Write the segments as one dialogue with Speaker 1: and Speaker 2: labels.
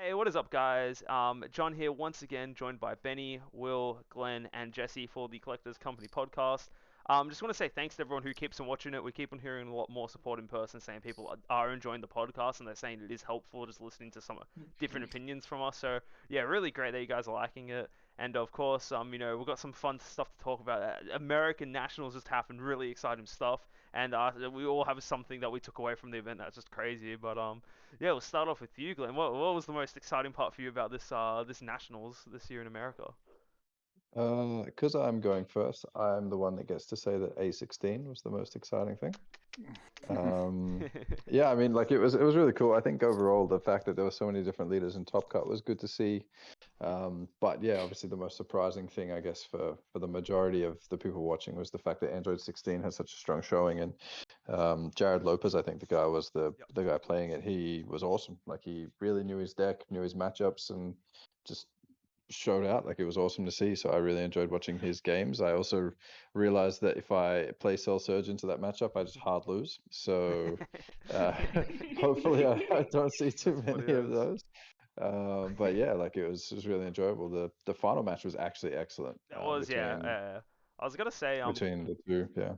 Speaker 1: Hey, what is up, guys? John here once again, joined by Benny, Will, Glenn, and Jesse for the Collectors Company podcast. Just want to say thanks to everyone who keeps on watching it. We keep on hearing a lot more support in person, saying people are enjoying the podcast and they're saying it is helpful just listening to some different opinions from us. So yeah, really great that you guys are liking it. And of course, we've got some fun stuff to talk about. American Nationals just happened, really exciting stuff, and we all have something that we took away from the event that's just crazy. But yeah, we'll start off with you, Glenn. What was the most exciting part for you about this Nationals this year in America?
Speaker 2: Because I'm going first, I'm the one that gets to say that A16 was the most exciting thing. Yeah, I mean, like it was really cool. I think overall the fact that there were so many different leaders in Top Cut was good to see. But yeah, obviously the most surprising thing, I guess, for the majority of the people watching was the fact that Android 16 had such a strong showing, and Jared Lopez, I think the guy was the
Speaker 1: Yep.
Speaker 2: the guy playing it. He was awesome. Like he really knew his deck, knew his matchups, and just showed out. Like it was awesome to see. So I really enjoyed watching his games. I also realized that if I play Cell Surge into that matchup, I just hard lose. So uh, hopefully I don't see too
Speaker 1: That's what it
Speaker 2: many of
Speaker 1: is.
Speaker 2: those. But yeah, like it was really enjoyable. The final match was actually excellent
Speaker 1: That was, yeah.
Speaker 2: between
Speaker 1: I was gonna say
Speaker 2: between the two. Yeah.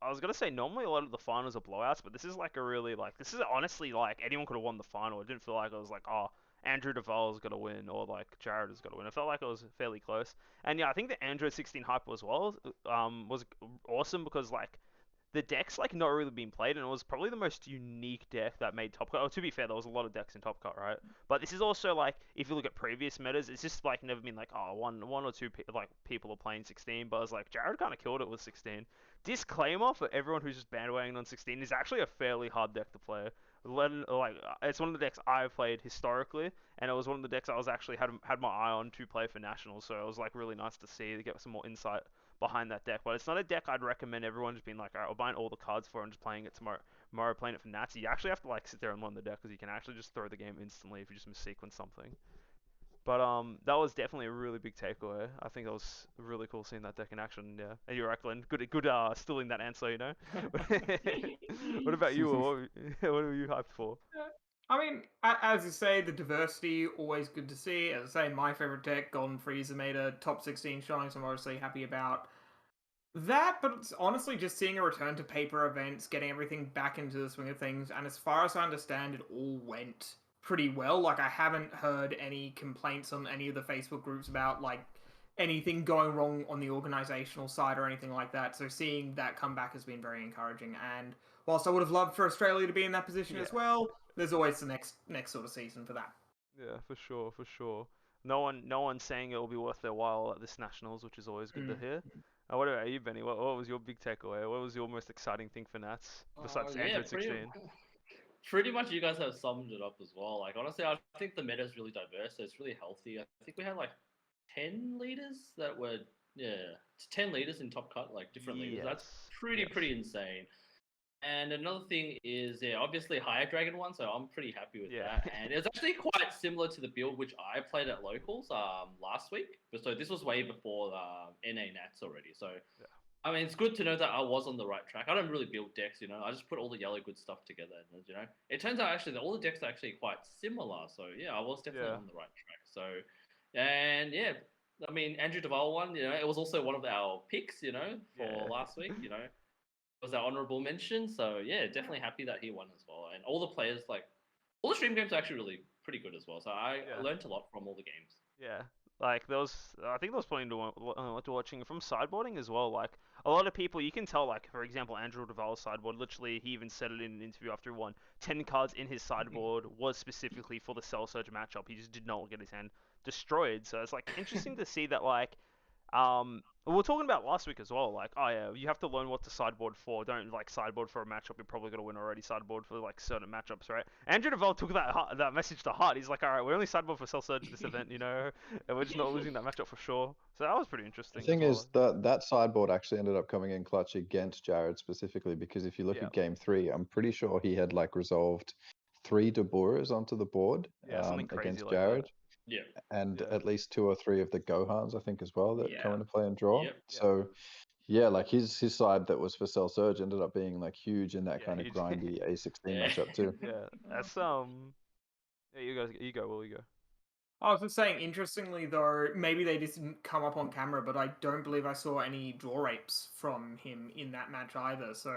Speaker 1: I was gonna say normally a lot of the finals are blowouts, but this is like a really like this is honestly like anyone could have won the final. It didn't feel like it was like Andrew Duval's gonna win or like Jared is gonna win. It felt like it was fairly close. And yeah, I think the Android 16 hype as well was awesome because like the deck's like not really being played, and it was probably the most unique deck that made Top Cut. Oh, to be fair, there was a lot of decks in Top Cut, right? But this is also like, if you look at previous metas, it's just like never been like, one or two like people are playing 16. But it's like Jared kind of killed it with 16. Disclaimer for everyone who's just bandwagoning on 16 is actually a fairly hard deck to play. It's one of the decks I've played historically, and it was one of the decks I was actually had my eye on to play for nationals. So it was like really nice to see to get some more insight behind that deck. But it's not a deck I'd recommend everyone just being like, alright, we're buying all the cards for it and just playing it tomorrow playing it for Nats. You actually have to like sit there and learn the deck because you can actually just throw the game instantly if you just missequence something. But that was definitely a really big takeaway. I think that was really cool seeing that deck in action. Yeah, and you're right, Glenn. Good. Stealing that answer. What about you? What were you hyped for?
Speaker 3: I mean, as you say, the diversity always good to see. As I say, my favorite deck, Golden Freezer, made a top 16 showing, so I'm obviously happy about that. But it's honestly just seeing a return to paper events, getting everything back into the swing of things, and as far as I understand, it all went pretty well. Like I haven't heard any complaints on any of the Facebook groups about like anything going wrong on the organizational side or anything like that. So seeing that come back has been very encouraging. And whilst I would have loved for Australia to be in that position
Speaker 1: Yeah,
Speaker 3: as well, there's always the next sort of season for that.
Speaker 1: yeah, for sure. No one's saying it will be worth their while at this nationals, which is always good to
Speaker 3: Mm.
Speaker 1: hear. What about you, Benny? What was your big takeaway? What was your most exciting thing for Nats besides
Speaker 4: Yeah,
Speaker 1: Android 16?
Speaker 4: pretty much you guys have summed it up as well. Like honestly, I think the meta is really diverse. So it's really healthy. I think we had like 10 leaders that were yeah, 10 leaders in top cut, like different leaders. That's
Speaker 1: Yes, yes.
Speaker 4: pretty insane. And another thing is, yeah, obviously Higher Dragon one, so I'm pretty happy with
Speaker 1: Yeah.
Speaker 4: that. And it was actually quite similar to the build which I played at locals last week. But so this was way before NA Nats already. So
Speaker 1: Yeah.
Speaker 4: I mean, it's good to know that I was on the right track. I don't really build decks, you know. I just put all the yellow good stuff together, and you know, it turns out actually that all the decks are actually quite similar. So yeah, I was definitely
Speaker 1: Yeah.
Speaker 4: on the right track. So, and yeah, I mean, Andrew Duval one, you know, it was also one of our picks, you know, for
Speaker 1: Yeah.
Speaker 4: last week. You know, it was our honorable mention. So yeah, definitely happy that he won as well. And all the players, like, all the stream games are actually really pretty good as well. So I
Speaker 1: Yeah.
Speaker 4: learned a lot from all the games.
Speaker 1: Yeah. Like there was, I think there was plenty to watching from sideboarding as well. Like a lot of people, you can tell. Like for example, Andrew Duval's sideboard. Literally, he even said it in an interview after he won. 10 cards in his sideboard was specifically for the Cell Surge matchup. He just did not get his hand destroyed. So it's like interesting to see that like we were talking about last week as well. Like, oh yeah, you have to learn what to sideboard for. Don't like sideboard for a matchup you're probably gonna win already. Sideboard for like certain matchups, right? Andrew Deville took that message to heart. He's like, all right, we only sideboard for Cell Surge this event, and we're just not losing that matchup for sure. So that was pretty
Speaker 2: The
Speaker 1: interesting as
Speaker 2: thing is
Speaker 1: well.
Speaker 2: that that sideboard actually ended up coming in clutch against Jared specifically because if you look
Speaker 1: Yeah,
Speaker 2: at game three, I'm pretty sure he had like resolved three Deborahs onto the board
Speaker 1: yeah, something crazy
Speaker 2: against
Speaker 1: like that.
Speaker 2: Jared,
Speaker 4: Yeah.
Speaker 2: and
Speaker 1: Yeah,
Speaker 2: at least two or three of the Gohans, I think, as well that come
Speaker 3: Yeah.
Speaker 2: into play and draw.
Speaker 4: Yep.
Speaker 1: yeah,
Speaker 2: So yeah, like his side that was for Cell Surge ended up being like huge in that
Speaker 1: yeah,
Speaker 2: kind of
Speaker 1: huge.
Speaker 2: grindy A16
Speaker 4: Yeah.
Speaker 2: matchup too.
Speaker 1: Yeah, that's Yeah, you go, Will, you go.
Speaker 3: I was just saying, interestingly though, maybe they just didn't come up on camera, but I don't believe I saw any draw rapes from him in that match either. So,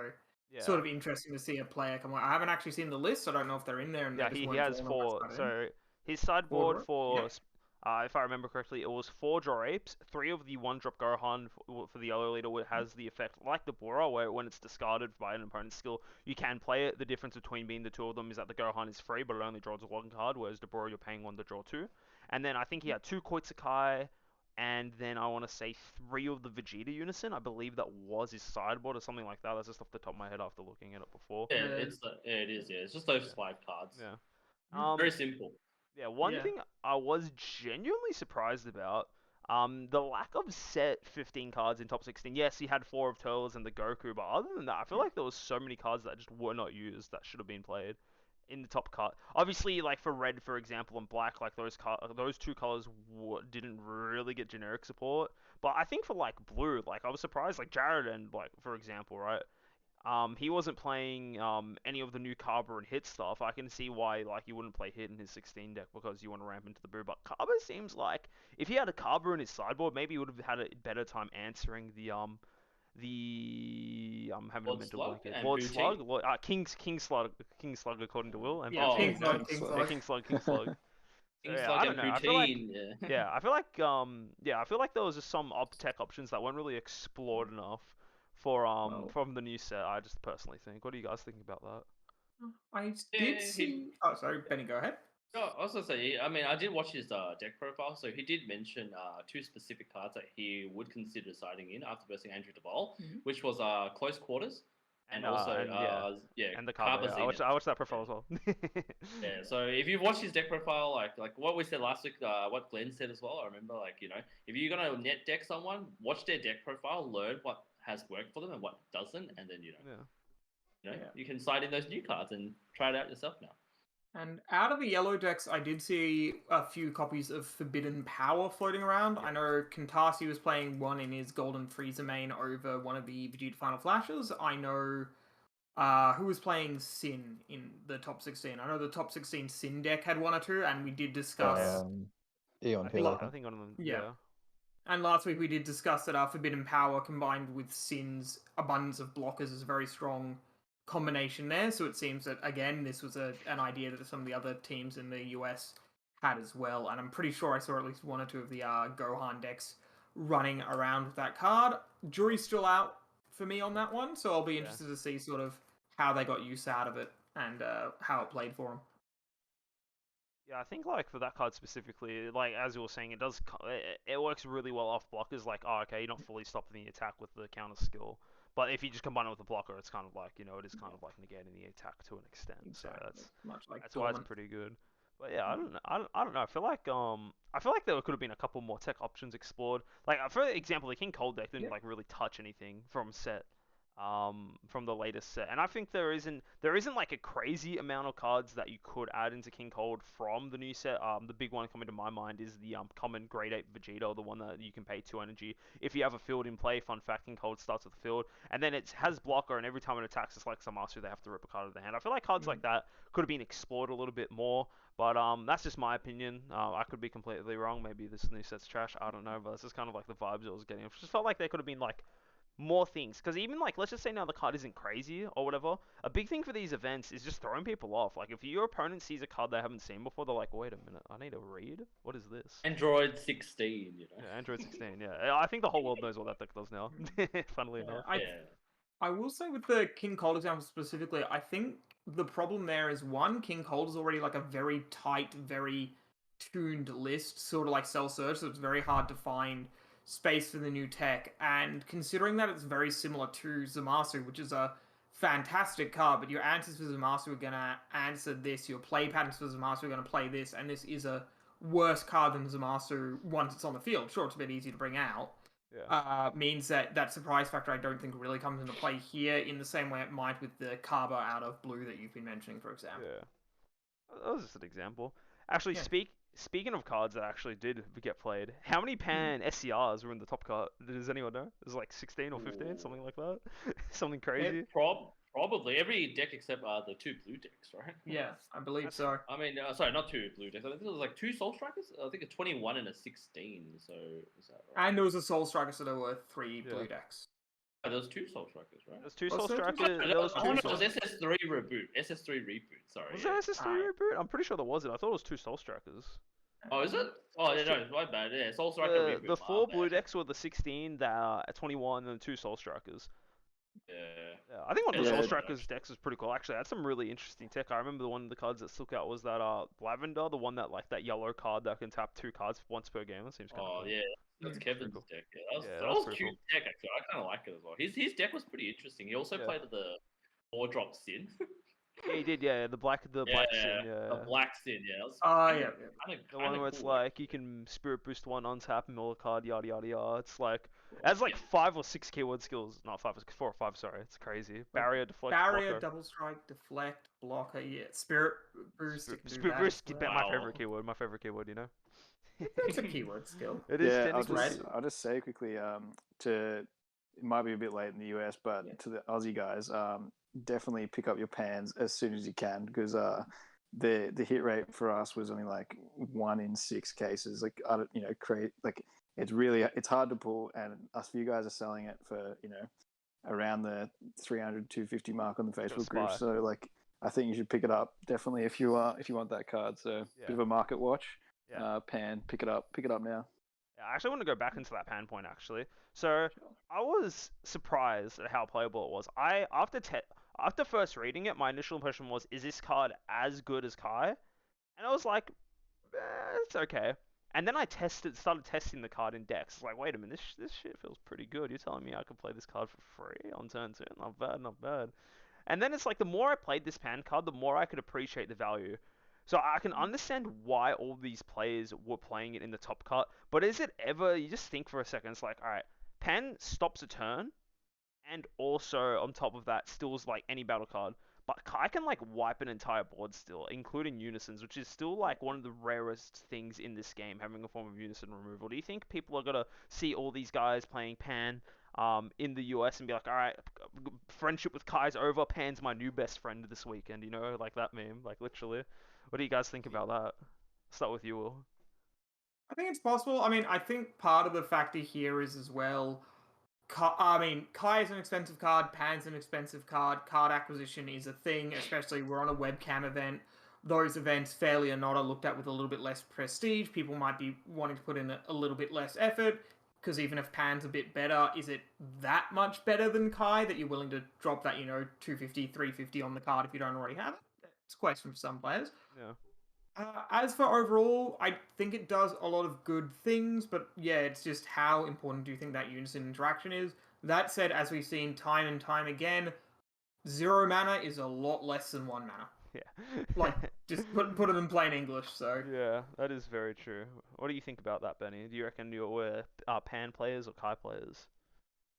Speaker 3: sort
Speaker 1: Yeah.
Speaker 3: of interesting to see a player come on. I haven't actually seen the list. So I don't know if they're in there and they
Speaker 1: Yeah,
Speaker 3: just
Speaker 1: he
Speaker 3: weren't
Speaker 1: has
Speaker 3: drawn or
Speaker 1: four.
Speaker 3: that's about it.
Speaker 1: So his
Speaker 3: Four
Speaker 1: sideboard
Speaker 3: draw.
Speaker 1: for,
Speaker 3: Yeah.
Speaker 1: if I remember correctly, it was 4 draw apes. 3 of the 1-drop Gohan for the yellow leader has the effect like the Bora, where when it's discarded by an opponent's skill, you can play it. The difference between being the two of them is that the Gohan is free, but it only draws 1 card, whereas the Bora you're paying 1 to draw 2. And then I think he had 2 Koitsukai, and then I want to say 3 of the Vegeta Unison. I believe that was his sideboard or something like that. That's just off the top of my head after looking at it before.
Speaker 4: Yeah,
Speaker 3: Yeah.
Speaker 4: it is. Yeah, it's just those
Speaker 1: Yeah.
Speaker 4: 5 cards.
Speaker 1: Yeah.
Speaker 4: Very simple.
Speaker 1: Yeah, one
Speaker 3: Yeah.
Speaker 1: thing I was genuinely surprised about, the lack of set 15 cards in top 16. Yes, he had 4 of Turles and the Goku, but other than that, I feel like there was so many cards that just were not used that should have been played in the top card. Obviously, like for red, for example, and black, like those 2 colors didn't really get generic support. But I think for like blue, like I was surprised, like Jared and like for example, right? He wasn't playing any of the new Kaba and Hit stuff. I can see why like you wouldn't play Hit in his 16 deck because you want to ramp into the brew. But Kaba seems like if he had a Kaba in his sideboard, maybe he would have had a better time answering the I'm having a
Speaker 4: Lord
Speaker 1: mental
Speaker 4: Slug
Speaker 1: blanket.
Speaker 4: and
Speaker 1: Lord
Speaker 4: Booty.
Speaker 1: Slug, King Slug according to Will, and
Speaker 3: Yeah.
Speaker 4: Oh,
Speaker 1: Poutine.
Speaker 3: King Slug.
Speaker 2: King
Speaker 3: King
Speaker 2: Slug.
Speaker 1: Yeah,
Speaker 3: Slug.
Speaker 1: King Slug. So,
Speaker 4: King
Speaker 1: yeah,
Speaker 4: Slug
Speaker 1: I
Speaker 4: and
Speaker 1: don't know. I feel like
Speaker 4: Poutine. Yeah.
Speaker 1: yeah, I feel like there was just some tech options that weren't really explored enough for
Speaker 3: Well,
Speaker 1: from the new set. I just personally think. What do you guys think about that?
Speaker 3: I did
Speaker 4: Yeah,
Speaker 3: see. Oh, sorry, Benny, go ahead.
Speaker 4: No, I was gonna say, I mean, I did watch his deck profile, so he did mention 2 specific cards that he would consider siding in after versing Andrew Duvall,
Speaker 3: Mhm.
Speaker 4: which was Close Quarters and also
Speaker 1: And yeah,
Speaker 4: yeah,
Speaker 1: and the Kaba. Yeah.
Speaker 4: Zenith.
Speaker 1: I watched that profile as well.
Speaker 4: Yeah, so if you've watched his deck profile, like what we said last week, what Glenn said as well, I remember, like, if you're gonna net deck someone, watch their deck profile, learn what has worked for them and what doesn't, and then
Speaker 1: Yeah.
Speaker 3: Yeah.
Speaker 4: you can side in those new cards and try it out yourself now.
Speaker 3: And out of the yellow decks, I did see a few copies of Forbidden Power floating around.
Speaker 1: Yeah.
Speaker 3: I know Kentasi was playing one in his Golden Frieza main over one of the Vegeta Final Flashes. I know who was playing Sin in the top 16. I know the top 16 Sin deck had one or two, and we did discuss.
Speaker 2: Eon
Speaker 1: I
Speaker 2: Hill.
Speaker 1: think,
Speaker 2: I
Speaker 1: I
Speaker 2: think.
Speaker 1: think on them.
Speaker 3: Yeah.
Speaker 1: Yeah.
Speaker 3: And last week we did discuss that our Forbidden Power combined with Sin's abundance of blockers is a very strong combination there. So it seems that, again, this was an idea that some of the other teams in the US had as well. And I'm pretty sure I saw at least one or two of the Gohan decks running around with that card. Jury's still out for me on that one, so I'll be interested to see sort of how they got use out of it and how it played for them.
Speaker 1: Yeah, I think like for that card specifically, like as you were saying, it works really well off blockers. Like, oh, okay, you're not fully stopping the attack with the counter skill, but if you just combine it with the blocker, it's kind of like it is kind of like negating the attack to an extent.
Speaker 3: Exactly.
Speaker 1: So that's
Speaker 3: much like
Speaker 1: that's why it's
Speaker 3: Dormant.
Speaker 1: pretty good. But yeah, I don't know. I don't know. I feel like there could have been a couple more tech options explored. Like for example, the King Cold deck didn't like really touch anything from the latest set, and I think there isn't like a crazy amount of cards that you could add into King Cold from the new set. The big one coming to my mind is the common Grade 8 Vegeta, the one that you can pay 2 energy if you have a field in play. Fun fact: King Cold starts with the field, and then it has blocker, and every time it attacks, it's like some master they have to rip a card out of the hand. I feel like cards like that could have been explored a little bit more. But that's just my opinion. I could be completely wrong. Maybe this new set's trash. I don't know. But it's just kind of like the vibes I was getting. It just felt like there could have been like more things, because even like let's just say now the card isn't crazy or whatever, a big thing for these events is just throwing people off. Like if your opponent sees a card they haven't seen before, they're like, wait a minute, I need to read, what is this?
Speaker 4: Android 16,
Speaker 1: Yeah, Android 16. Yeah, I think the whole world knows what that deck does now. Funnily enough.
Speaker 3: I will say with the King Cold example specifically, I think the problem there is one, King Cold is already like a very tight, very tuned list, sort of like Cell Surge, so it's very hard to find space for the new tech. And considering that it's very similar to Zamasu, which is a fantastic card, but your answers for Zamasu are going to answer this, your play patterns for Zamasu are going to play this, and this is a worse card than Zamasu once it's on the field. Sure, it's a bit easy to bring out.
Speaker 1: Yeah.
Speaker 3: Means that surprise factor I don't think really comes into play here in the same way it might with the Kaba out of blue that you've been mentioning, for example.
Speaker 1: Yeah. That was just an example. Actually,
Speaker 3: Yeah.
Speaker 1: Speaking of cards that actually did get played, how many Pan SCRs were in the top card? Does anyone know? It was like 16 or 15, something like that. Something crazy.
Speaker 4: Probably Probably every deck except the 2 blue decks, right?
Speaker 3: Yeah, I believe
Speaker 1: That's-
Speaker 3: so.
Speaker 4: I mean, sorry, not 2 blue decks. I think it was like 2 Soul Strikers. I think a 21 and a 16. So is that right?
Speaker 3: And there was a Soul Striker, so there were 3
Speaker 1: Yeah.
Speaker 3: blue decks.
Speaker 4: Oh, there was 2 Soul Strikers, right?
Speaker 1: There's 2
Speaker 3: Was
Speaker 1: Soul
Speaker 3: there two?
Speaker 1: Strikers. There was
Speaker 4: Oh,
Speaker 1: 2
Speaker 4: no, it
Speaker 1: Soul.
Speaker 4: was SS3 reboot. SS3 reboot. Sorry.
Speaker 1: Was
Speaker 4: yeah.
Speaker 1: there SS3
Speaker 3: Alright.
Speaker 1: reboot? I'm pretty sure there wasn't. I thought it was 2 Soul Strikers.
Speaker 4: Oh, is it? Oh, yeah, no, my bad. Yeah, Soul Striker reboot.
Speaker 1: The
Speaker 4: my
Speaker 1: 4
Speaker 4: bad.
Speaker 1: blue decks were the 16, the 21, and the 2 Soul Strikers.
Speaker 4: Yeah.
Speaker 1: Yeah, I think one of the
Speaker 2: Yeah.
Speaker 1: Soul Strikers decks is pretty cool. Actually, that's some really interesting tech. I remember one of the cards that stuck out was that Lavender, the one that like that yellow card that can tap 2 cards once per game. That seems kind of
Speaker 4: Oh,
Speaker 1: cool.
Speaker 4: yeah. That's
Speaker 3: Mm.
Speaker 4: Kevin's
Speaker 1: cool.
Speaker 4: deck. Yeah,
Speaker 1: Yeah,
Speaker 4: that
Speaker 1: that's
Speaker 4: was
Speaker 1: pretty
Speaker 4: cute deck, actually. I kind of like it as well. His deck was pretty interesting. He also
Speaker 1: Yeah.
Speaker 4: played the 4-drop Sin.
Speaker 1: Yeah, he did. Yeah, the black sin. Yeah,
Speaker 4: The black Sin, yeah. That was
Speaker 3: Oh,
Speaker 4: kinda-
Speaker 3: yeah.
Speaker 4: kinda-
Speaker 1: the one
Speaker 4: kinda
Speaker 1: where it's
Speaker 4: cool,
Speaker 1: like you can spirit boost one, untap, mill a card, yada yada yada. It's like it has like
Speaker 4: Yeah.
Speaker 1: 5 or 6 keyword skills. Not 5, 4 or 5. Sorry, it's crazy. Barrier, deflect,
Speaker 3: Barrier,
Speaker 1: blocker.
Speaker 3: double strike, deflect, blocker, yeah. Spirit boost. it can do
Speaker 1: Spirit
Speaker 3: that
Speaker 1: boost,
Speaker 3: as
Speaker 1: my
Speaker 3: well.
Speaker 4: Wow.
Speaker 1: favorite keyword. My favorite keyword. You know.
Speaker 3: It's a keyword skill.
Speaker 1: It is
Speaker 5: Yeah,
Speaker 1: technically.
Speaker 5: I'll just say quickly, it might be a bit late in the US, but
Speaker 3: Yeah.
Speaker 5: to the Aussie guys, definitely pick up your pans as soon as you can, because the hit rate for us was only like 1 in 6 cases. Like, I don't, it's hard to pull, and us few guys are selling it for, around the 300, 250 mark on the Facebook group.
Speaker 1: spy.
Speaker 5: So like, I think you should pick it up definitely if you want that card. So
Speaker 1: Yeah.
Speaker 5: bit of a market watch.
Speaker 1: Yeah.
Speaker 5: Pan, pick it up now.
Speaker 1: Yeah, I actually want to go back into that pan point actually. So I was surprised at how playable it was. After first reading it, my initial impression was, is this card as good as Kai? And I was like, it's okay. And then I started testing the card in decks. Like, wait a minute, this shit feels pretty good. You're telling me I could play this card for free on turn 2? Not bad, not bad. And then it's like the more I played this pan card, the more I could appreciate the value. So I can understand why all these players were playing it in the top cut. But is it ever, you just think for a second, it's like, alright, pan stops a turn, and also on top of that, stills like any battle card. But Kai can like wipe an entire board still, including unisons, which is still like one of the rarest things in this game, having a form of unison removal. Do you think people are gonna see all these guys playing pan in the US and be like, alright, friendship with Kai's over, Pan's my new best friend this weekend, you know, like that meme, like literally. What do you guys think about that? Start with you, Will.
Speaker 3: I think it's possible. I mean, I think part of the factor here is as well. Kai is an expensive card. Pan's an expensive card. Card acquisition is a thing, especially we're on a webcam event. Those events, fairly or not, are looked at with a little bit less prestige. People might be wanting to put in a little bit less effort, because even if Pan's a bit better, is it that much better than Kai that you're willing to drop that, 250, 350 on the card if you don't already have it? It's a question for some players.
Speaker 1: Yeah.
Speaker 3: As for overall, I think it does a lot of good things, but yeah, it's just how important do you think that unison interaction is? That said, as we've seen time and time again, 0 mana is a lot less than 1 mana.
Speaker 1: Yeah.
Speaker 3: Like, just put it in plain English, so...
Speaker 1: Yeah, that is very true. What do you think about that, Benny? Do you reckon you're pan players or Kai players?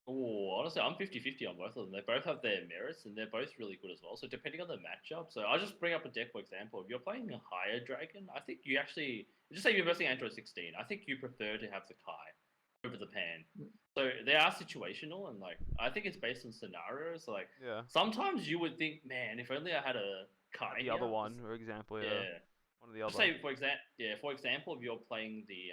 Speaker 4: Oh, honestly, I'm 50-50 on both of them. They both have their merits, and they're both really good as well. So depending on the matchup, so I'll just bring up a deck, for example. If you're playing a higher dragon, I think you actually, just say you're versing Android 16, I think you prefer to have the Kai over the pan. So they are situational, and like, I think it's based on scenarios. Like,
Speaker 1: Yeah.
Speaker 4: sometimes you would think, man, if only I had a Kai
Speaker 1: The
Speaker 4: here,
Speaker 1: other one, for example, yeah. One of the other.
Speaker 4: Just say, for example, if you're playing the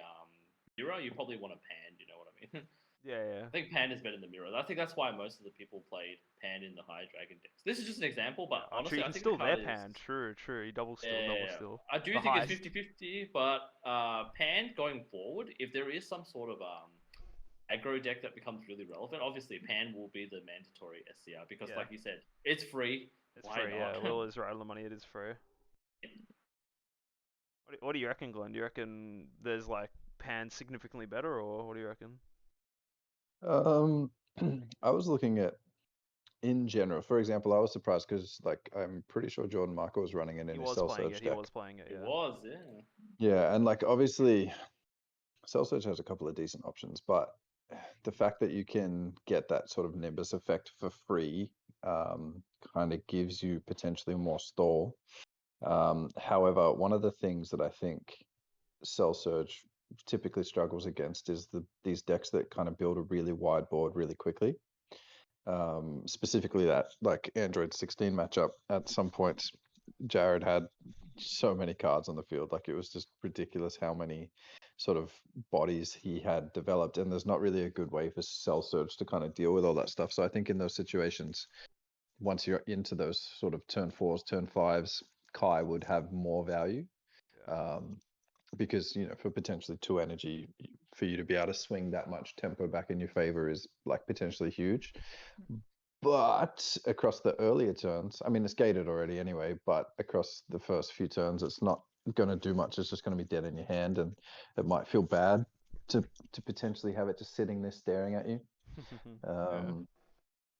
Speaker 4: mirror, you probably want a pan, you know what I mean?
Speaker 1: Yeah.
Speaker 4: I think Pan is better than Mirror. I think that's why most of the people played Pan in the high dragon decks. This is just an example, but
Speaker 1: Oh,
Speaker 4: honestly,
Speaker 1: true, you
Speaker 4: I
Speaker 1: can
Speaker 4: think
Speaker 1: still
Speaker 4: the card
Speaker 1: their pan. True. He double still.
Speaker 4: I do
Speaker 1: The
Speaker 4: think
Speaker 1: highest.
Speaker 4: it's 50-50, but Pan going forward, if there is some sort of aggro deck that becomes really relevant, obviously Pan will be the mandatory SCR because,
Speaker 1: Yeah.
Speaker 4: like you said, it's free.
Speaker 1: It's
Speaker 4: Why
Speaker 1: free,
Speaker 4: not?
Speaker 1: yeah. Will is right on the money, it is free. What do you reckon, Glenn? Do you reckon there's like pan significantly better, or what do you reckon?
Speaker 2: I was looking at, in general, for example, I was surprised because, like, I'm pretty sure Jordan Marco was running it in
Speaker 1: He
Speaker 2: his
Speaker 1: was
Speaker 2: Cell
Speaker 1: playing
Speaker 2: Surge
Speaker 1: it. He
Speaker 2: deck.
Speaker 1: was playing it.
Speaker 4: It
Speaker 1: Yeah.
Speaker 4: was, yeah.
Speaker 2: Yeah, and like obviously, Cell Surge has a couple of decent options, but the fact that you can get that sort of Nimbus effect for free kind of gives you potentially more stall. However, one of the things that I think Cell Surge typically struggles against is these decks that kind of build a really wide board really quickly. Specifically that like Android 16 matchup. At some points, Jared had so many cards on the field. Like it was just ridiculous how many sort of bodies he had developed, and there's not really a good way for Cell Surge to kind of deal with all that stuff. So I think in those situations, once you're into those sort of turn 4s, turn 5s, Kai would have more value. Because for potentially 2 energy, for you to be able to swing that much tempo back in your favor is like potentially huge. But across the earlier turns, I mean, it's gated already anyway, but across the first few turns, it's not going to do much. It's just going to be dead in your hand, and it might feel bad to potentially have it just sitting there staring at you.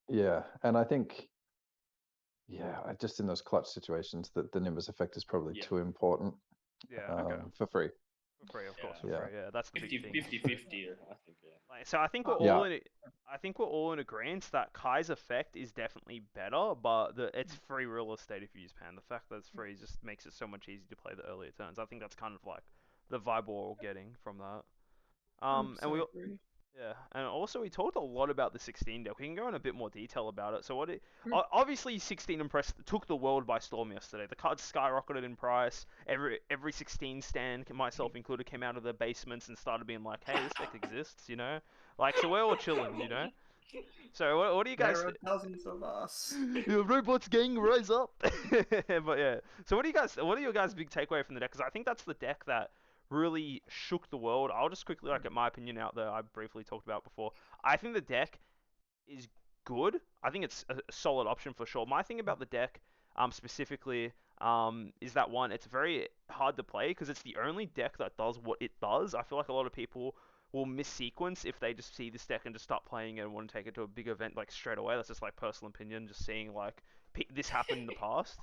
Speaker 2: Yeah, and I think, just in those clutch situations, that the Nimbus effect is probably too important. For free.
Speaker 1: For free, of course, for free. Yeah, that's the big thing.
Speaker 4: 50-50, I think.
Speaker 1: Like, so I think we're all in agreement that Kai's effect is definitely better, but it's free real estate if you use Pan. The fact that it's free just makes it so much easier to play the earlier turns. I think that's kind of like the vibe we're all getting from that. And we
Speaker 3: agree.
Speaker 1: Yeah, and also we talked a lot about the 16 deck. We can go in a bit more detail about it. So obviously 16 took the world by storm yesterday. The cards skyrocketed in price. Every 16 stand, myself included, came out of their basements and started being like, "Hey, this deck exists," Like, so we're all chilling, So what do you guys?
Speaker 3: There are thousands of us.
Speaker 1: Robots gang, rise up! But yeah, so what are your guys' big takeaway from the deck? Because I think that's the deck that really shook the world. I'll just quickly get my opinion out there. I briefly talked about before. I think the deck is good. I think it's a solid option for sure. My thing about the deck, specifically, is that one, it's very hard to play because it's the only deck that does what it does. I feel like a lot of people will miss sequence if they just see this deck and just start playing it and want to take it to a big event like straight away. That's just like personal opinion, just seeing like this happen in the past.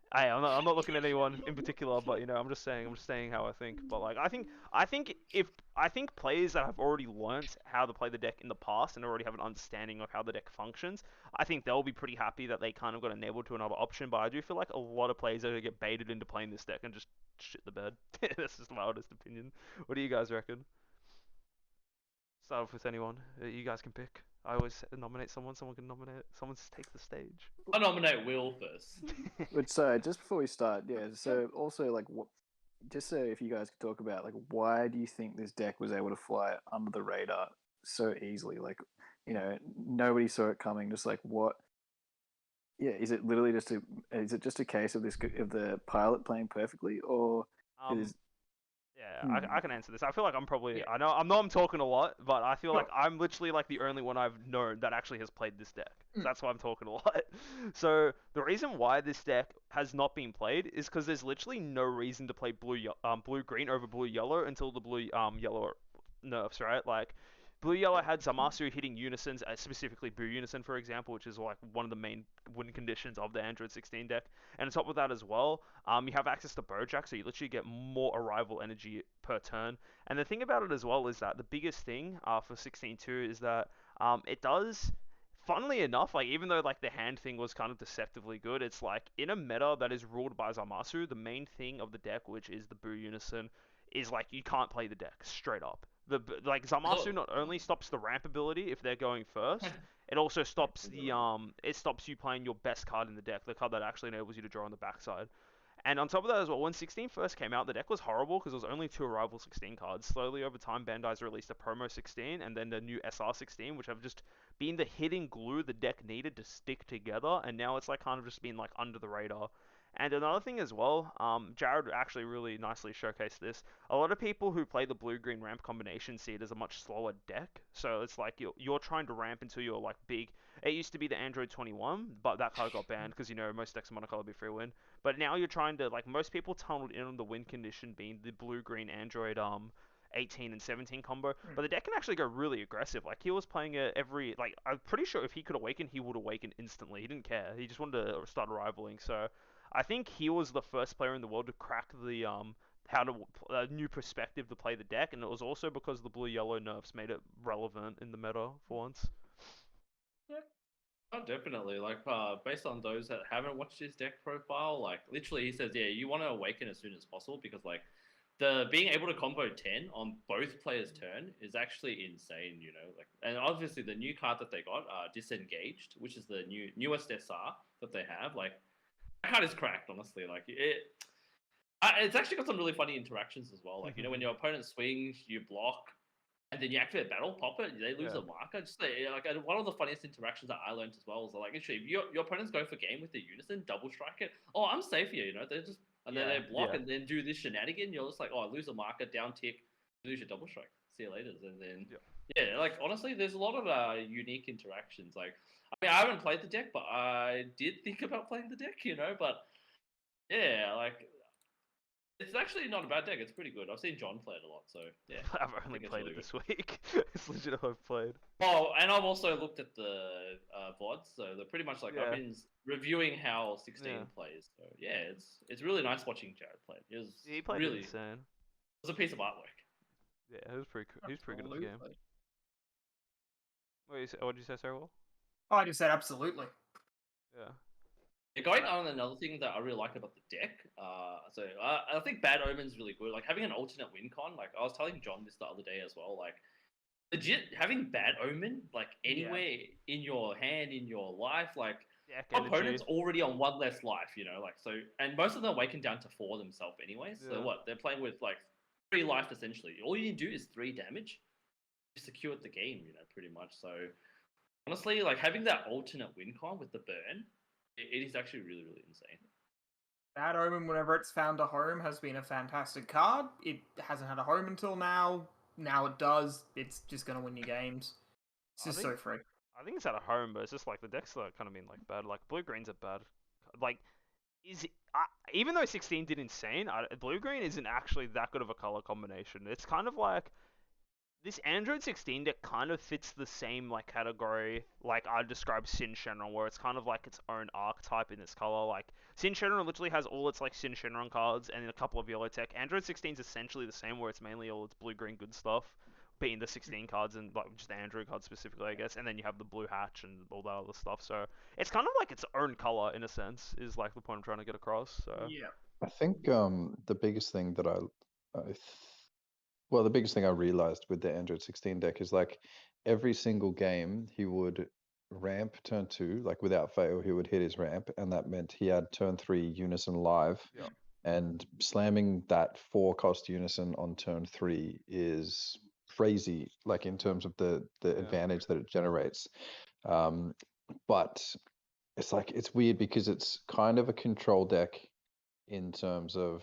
Speaker 1: I'm not looking at anyone in particular, but I'm just saying how I think. But like I think players that have already learnt how to play the deck in the past and already have an understanding of how the deck functions, I think they'll be pretty happy that they kind of got enabled to another option. But I do feel like a lot of players are gonna get baited into playing this deck and just shit the bed. That's just my honest opinion. What do you guys reckon? Start off with anyone. You guys can pick. I always nominate someone. Someone can nominate. Someone take the stage.
Speaker 4: I nominate Will first.
Speaker 5: But so just before we start, so also like just so if you guys could talk about like why do you think this deck was able to fly under the radar so easily? Like, nobody saw it coming. Just like what? Yeah, is it literally just a case of the pilot playing perfectly, or is
Speaker 1: Yeah, I can answer this. I feel like I'm probably I know I'm talking a lot, but I feel like I'm literally like the only one I've known that actually has played this deck. That's why I'm talking a lot. So the reason why this deck has not been played is because there's literally no reason to play blue green over blue yellow until the blue yellow nerfs, right? Like blue yellow had Zamasu hitting unisons, specifically Boo Unison, for example, which is like one of the main win conditions of the Android 16 deck. And on top of that as well, you have access to Bojack, so you literally get more arrival energy per turn. And the thing about it as well is that the biggest thing for 16.2 is that it does, funnily enough, like even though like the hand thing was kind of deceptively good, it's like in a meta that is ruled by Zamasu, the main thing of the deck, which is the Boo Unison, is like you can't play the deck straight up. Like Zamasu not only stops the ramp ability if they're going first, it also stops it stops you playing your best card in the deck, the card that actually enables you to draw on the backside. And on top of that as well, when 16 first came out, the deck was horrible because there was only 2 Arrival 16 cards. Slowly over time, Bandai's released a Promo 16 and then the new SR 16, which have just been the hidden glue the deck needed to stick together, and now it's like kind of just been like under the radar. And another thing as well, Jared actually really nicely showcased this. A lot of people who play the blue-green ramp combination see it as a much slower deck. So it's like you're trying to ramp until you're like big. It used to be the Android 21, but that card got banned because most decks are monocolor be free win. But now you're trying to, like, most people tunneled in on the win condition being the blue-green Android 18 and 17 combo, but the deck can actually go really aggressive. Like, he was playing it I'm pretty sure if he could awaken, he would awaken instantly. He didn't care. He just wanted to start rivaling. So I think he was the first player in the world to crack the a new perspective to play the deck, and it was also because the blue-yellow nerfs made it relevant in the meta for once.
Speaker 4: Yeah. Oh, definitely. Like, based on those that haven't watched his deck profile, like, literally he says, yeah, you want to awaken as soon as possible because, like, the being able to combo 10 on both players' turn is actually insane, you know. Like, and obviously the new card that they got, Disengaged, which is the newest SR that they have, like that card is cracked, honestly. Like it's actually got some really funny interactions as well. Like, you know, when your opponent swings, you block, and then you activate battle, pop it, they lose a marker. Just like one of the funniest interactions that I learned as well is like, actually, if your opponent's going for game with the unison, double strike it. Oh, I'm safe here, you know. They just and then they block and then do this shenanigan. You're just like, oh, I lose a marker, down tick, lose your double strike. See you later. And then like honestly, there's a lot of unique interactions. Like, I mean, I haven't played the deck, but I did think about playing the deck, you know. But yeah, like. It's actually not a bad deck. It's pretty good. I've seen John play it a lot, so yeah.
Speaker 1: I've only played it this week. It's legit all I've played.
Speaker 4: Oh, and I've also looked at the VODs, so they're pretty much like I've been reviewing how 16 plays. So yeah, it's really nice watching Jared play.
Speaker 1: He played
Speaker 4: really
Speaker 1: insane.
Speaker 4: It was a piece of artwork.
Speaker 1: Yeah, it was pretty. He was pretty good at the game. What did you say, Sarah?
Speaker 3: Oh, I just said absolutely.
Speaker 1: Yeah.
Speaker 4: Going on another thing that I really like about the deck, so I think Bad Omen's really good. Like having an alternate win con. Like I was telling John this the other day as well. Like legit having Bad Omen like anywhere in your hand, in your life, like opponent's already on one less life, you know. Like so, and most of them awaken down to 4 themselves anyways. So what they're playing with like 3 life essentially. All you need to do is 3 damage, you secured the game, you know, pretty much. So honestly, like having that alternate win con with the burn. It is actually really, really insane.
Speaker 3: Bad Omen, whenever it's found a home, has been a fantastic card. It hasn't had a home until now. Now it does. It's just going to win you games. It's just so free.
Speaker 1: I think it's had a home, but it's just like the decks are kind of been like bad. Like blue-green's are bad. Like, even though 16 did insane, blue-green isn't actually that good of a color combination. It's kind of like this Android 16 deck kind of fits the same like category like I described Sin Shenron, where it's kind of like its own archetype in its color. Like Sin Shenron literally has all its like Sin Shenron cards and a couple of yellow tech. Android 16 is essentially the same, where it's mainly all its blue-green good stuff, being the 16 cards and like just the Android cards specifically, I guess. And then you have the blue hatch and all that other stuff. So it's kind of like its own color in a sense, is like the point I'm trying to get across. So
Speaker 3: yeah,
Speaker 2: I think the biggest thing that well, the biggest thing I realized with the Android 16 deck is like every single game he would ramp turn 2, like without fail, he would hit his ramp, and that meant he had turn 3 unison live.
Speaker 1: Yeah.
Speaker 2: And slamming that 4-cost unison on turn 3 is crazy, like in terms of the advantage that it generates. But it's like it's weird because it's kind of a control deck in terms of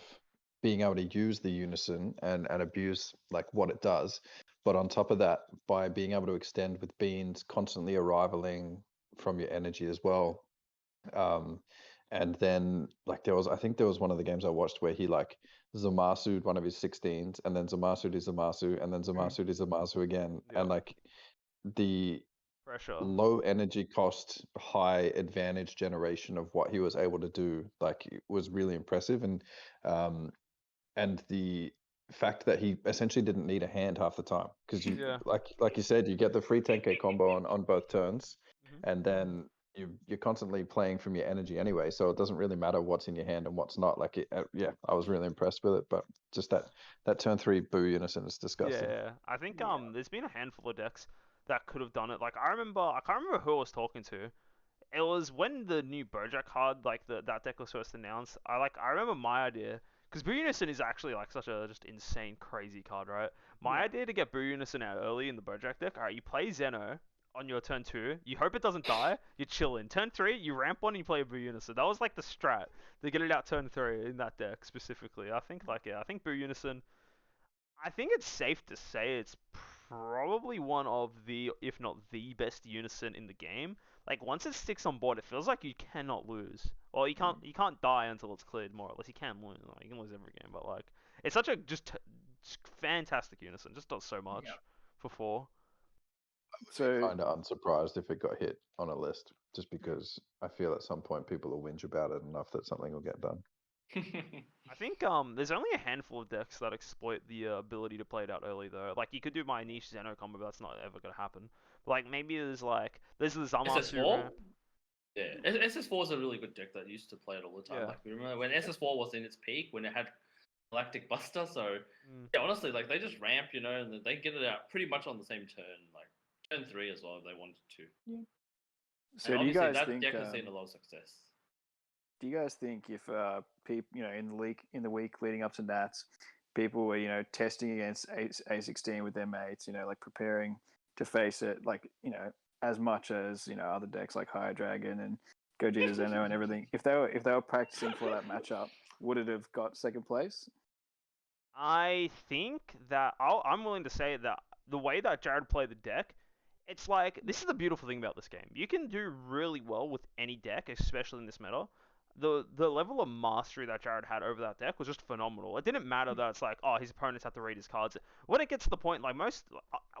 Speaker 2: being able to use the unison and abuse like what it does, but on top of that, by being able to extend with beans constantly arrivaling from your energy as well. And then like I think there was one of the games I watched where he like Zamasu'd one of his 16s, and then Zamasu'd his Zamasu, and then Zamasu'd his Zamasu again. And like the
Speaker 1: pressure,
Speaker 2: low energy cost, high advantage generation of what he was able to do, like it was really impressive. And the fact that he essentially didn't need a hand half the time, because you like you said, you get the free 10k combo on both turns, and then you're constantly playing from your energy anyway, so it doesn't really matter what's in your hand and what's not. Like I was really impressed with it, but just that turn 3 boo unison is disgusting.
Speaker 1: Yeah, I think there's been a handful of decks that could have done it. Like I can't remember who I was talking to. It was when the new Bojack card, like that deck was first announced. I remember my idea, because Boo Unison is actually like such a just insane, crazy card, right? My idea to get Boo Unison out early in the Bojack deck, alright, you play Zeno on your turn 2, you hope it doesn't die, you chill in. Turn 3, you ramp 1 and you play a Boo Unison. That was like the strat to get it out turn 3 in that deck specifically. I think I think Boo Unison, I think it's safe to say it's probably one of the, if not the best unison in the game. Like once it sticks on board, it feels like you cannot lose. Well, you can't die until it's cleared, more or less. You can lose. Like, you can lose every game, but like it's such a just fantastic unison. Just does so much for 4.
Speaker 2: So kind of unsurprised if it got hit on a list, just because I feel at some point people will whinge about it enough that something will get done.
Speaker 1: I think there's only a handful of decks that exploit the ability to play it out early though. Like you could do my niche Zeno combo, but that's not ever gonna happen. But, like maybe there's the Zamasu ramp.
Speaker 4: Yeah, SS4 is a really good deck that used to play it all the time. Like remember when SS4 was in its peak, when it had Galactic Buster. So
Speaker 1: Mm.
Speaker 4: yeah, honestly, like they just ramp, and they get it out pretty much on the same turn, like turn 3 as well if they wanted to.
Speaker 5: So
Speaker 4: And
Speaker 5: do you
Speaker 4: obviously
Speaker 5: guys
Speaker 4: that
Speaker 5: think?
Speaker 4: deck has seen a lot of success.
Speaker 5: Do you guys think if people, in the week leading up to Nats, people were testing against A16 with their mates, like preparing to face it, like as much as other decks like Higher Dragon and Gogeta Zeno and everything, if they were practicing for that matchup, would it have got second place?
Speaker 1: I think that I'm willing to say that the way that Jared played the deck, it's like this is the beautiful thing about this game. You can do really well with any deck, especially in this meta. The level of mastery that Jared had over that deck was just phenomenal. It didn't matter that it's like, oh, his opponents have to read his cards. When it gets to the point, like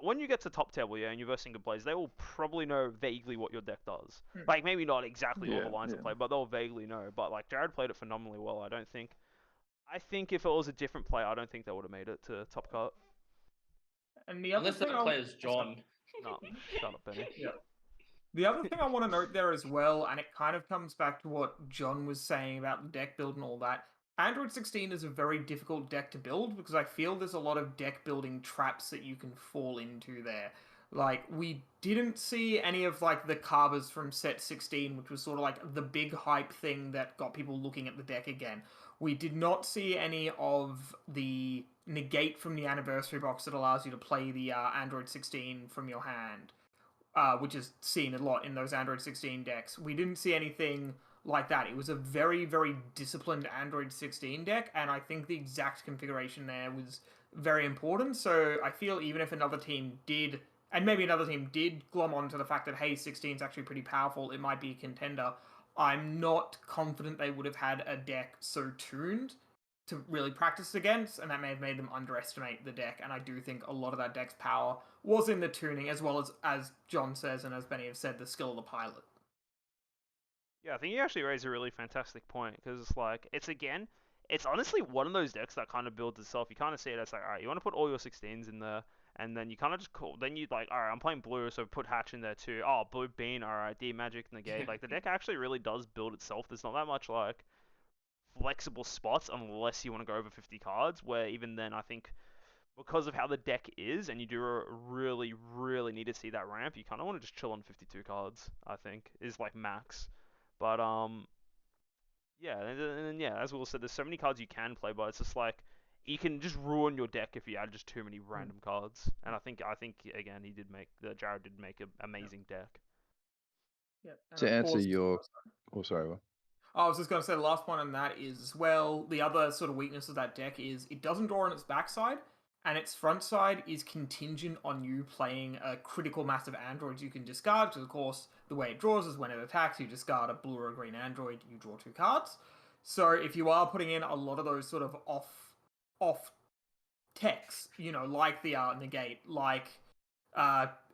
Speaker 1: when you get to top table, yeah, and you're versing good players, they will probably know vaguely what your deck does. Like maybe not exactly all the lines of play, but they'll vaguely know. But like Jared played it phenomenally well. I think if it was a different player, I don't think they would have made it to top cut.
Speaker 3: And the other
Speaker 4: Unless
Speaker 3: thing
Speaker 4: that player's John.
Speaker 1: No, shut up, Benny.
Speaker 3: Yeah. The other thing I want to note there as well, and it kind of comes back to what John was saying about the deck build and all that. Android 16 is a very difficult deck to build because I feel there's a lot of deck building traps that you can fall into there. Like, we didn't see any of, like, the Carbas from set 16, which was sort of like the big hype thing that got people looking at the deck again. We did not see any of the negate from the anniversary box that allows you to play the Android 16 from your hand. Which is seen a lot in those Android 16 decks. We didn't see anything like that. It was a very, very disciplined Android 16 deck, and I think the exact configuration there was very important. So I feel even if another team did, and maybe another team did glom onto the fact that, hey, 16 is actually pretty powerful, it might be a contender, I'm not confident they would have had a deck so tuned to really practice against, and that may have made them underestimate the deck. And I do think a lot of that deck's power was in the tuning, as well as John says, and as Benny have said, the skill of the pilot.
Speaker 1: Yeah, I think you actually raised a really fantastic point because it's honestly one of those decks that kind of builds itself. You kind of see it as like, all right, you want to put all your 16s in there, and then you kind of just call. Then you like, all right, I'm playing blue, so put Hatch in there too. Oh, blue Bean, all right, D Magic negate. Like the deck actually really does build itself. There's not that much like flexible spots unless you want to go over 50 cards. Where even then, I think because of how the deck is, and you do really, really need to see that ramp, you kind of want to just chill on 52 cards. I think is like max. But yeah, and yeah, as Will said, there's so many cards you can play, but it's just like you can just ruin your deck if you add just too many random cards. And I think again Jared did make an amazing deck.
Speaker 3: Yeah.
Speaker 2: To answer your, oh sorry, what?
Speaker 3: I was just going to say the last point on that is as well, the other sort of weakness of that deck is it doesn't draw on its backside, and its front side is contingent on you playing a critical mass of androids you can discard, because of course the way it draws is when it attacks, you discard a blue or a green android, you draw 2 cards. So if you are putting in a lot of those sort of off techs, like the negate, like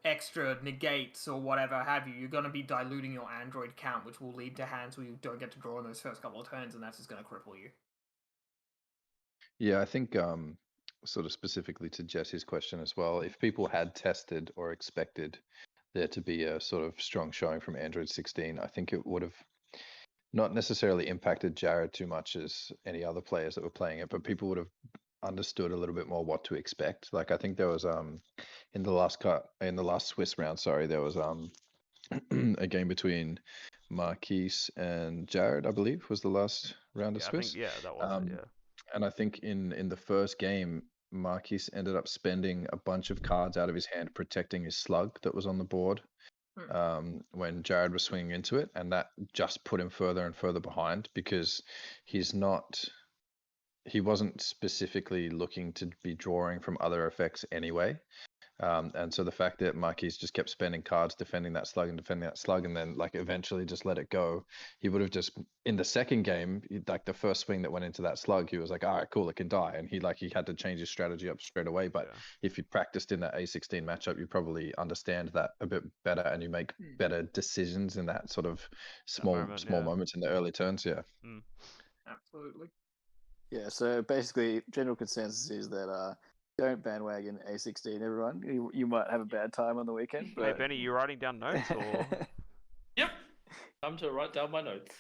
Speaker 3: extra negates or whatever have you, you're going to be diluting your android count, which will lead to hands where you don't get to draw in those first couple of turns, and that's just going to cripple you.
Speaker 2: Yeah, I think sort of specifically to Jesse's question as well, if people had tested or expected there to be a sort of strong showing from Android 16, I think it would have not necessarily impacted Jared too much as any other players that were playing it, but people would have understood a little bit more what to expect. Like I think there was in the last Swiss round, sorry, there was a game between Marquise and Jared, I believe, was the last round of Swiss.
Speaker 1: That was it, yeah.
Speaker 2: And I think in the first game, Marquise ended up spending a bunch of cards out of his hand protecting his slug that was on the board when Jared was swinging into it, and that just put him further and further behind because he wasn't specifically looking to be drawing from other effects anyway. And so the fact that Marquise just kept spending cards defending that slug, and then like eventually just let it go, he would have just in the second game, like the first swing that went into that slug, he was like, all right, cool, it can die, and he had to change his strategy up straight away. But if you practiced in that A16 matchup, you probably understand that a bit better, and you make better decisions in that sort of small moments in the early turns. Yeah,
Speaker 3: absolutely.
Speaker 5: Yeah, so basically, general consensus is that don't bandwagon A16, everyone. You might have a bad time on the weekend. But...
Speaker 1: Hey, Benny, you writing down notes? Or...
Speaker 4: Yep. Time to write down my notes.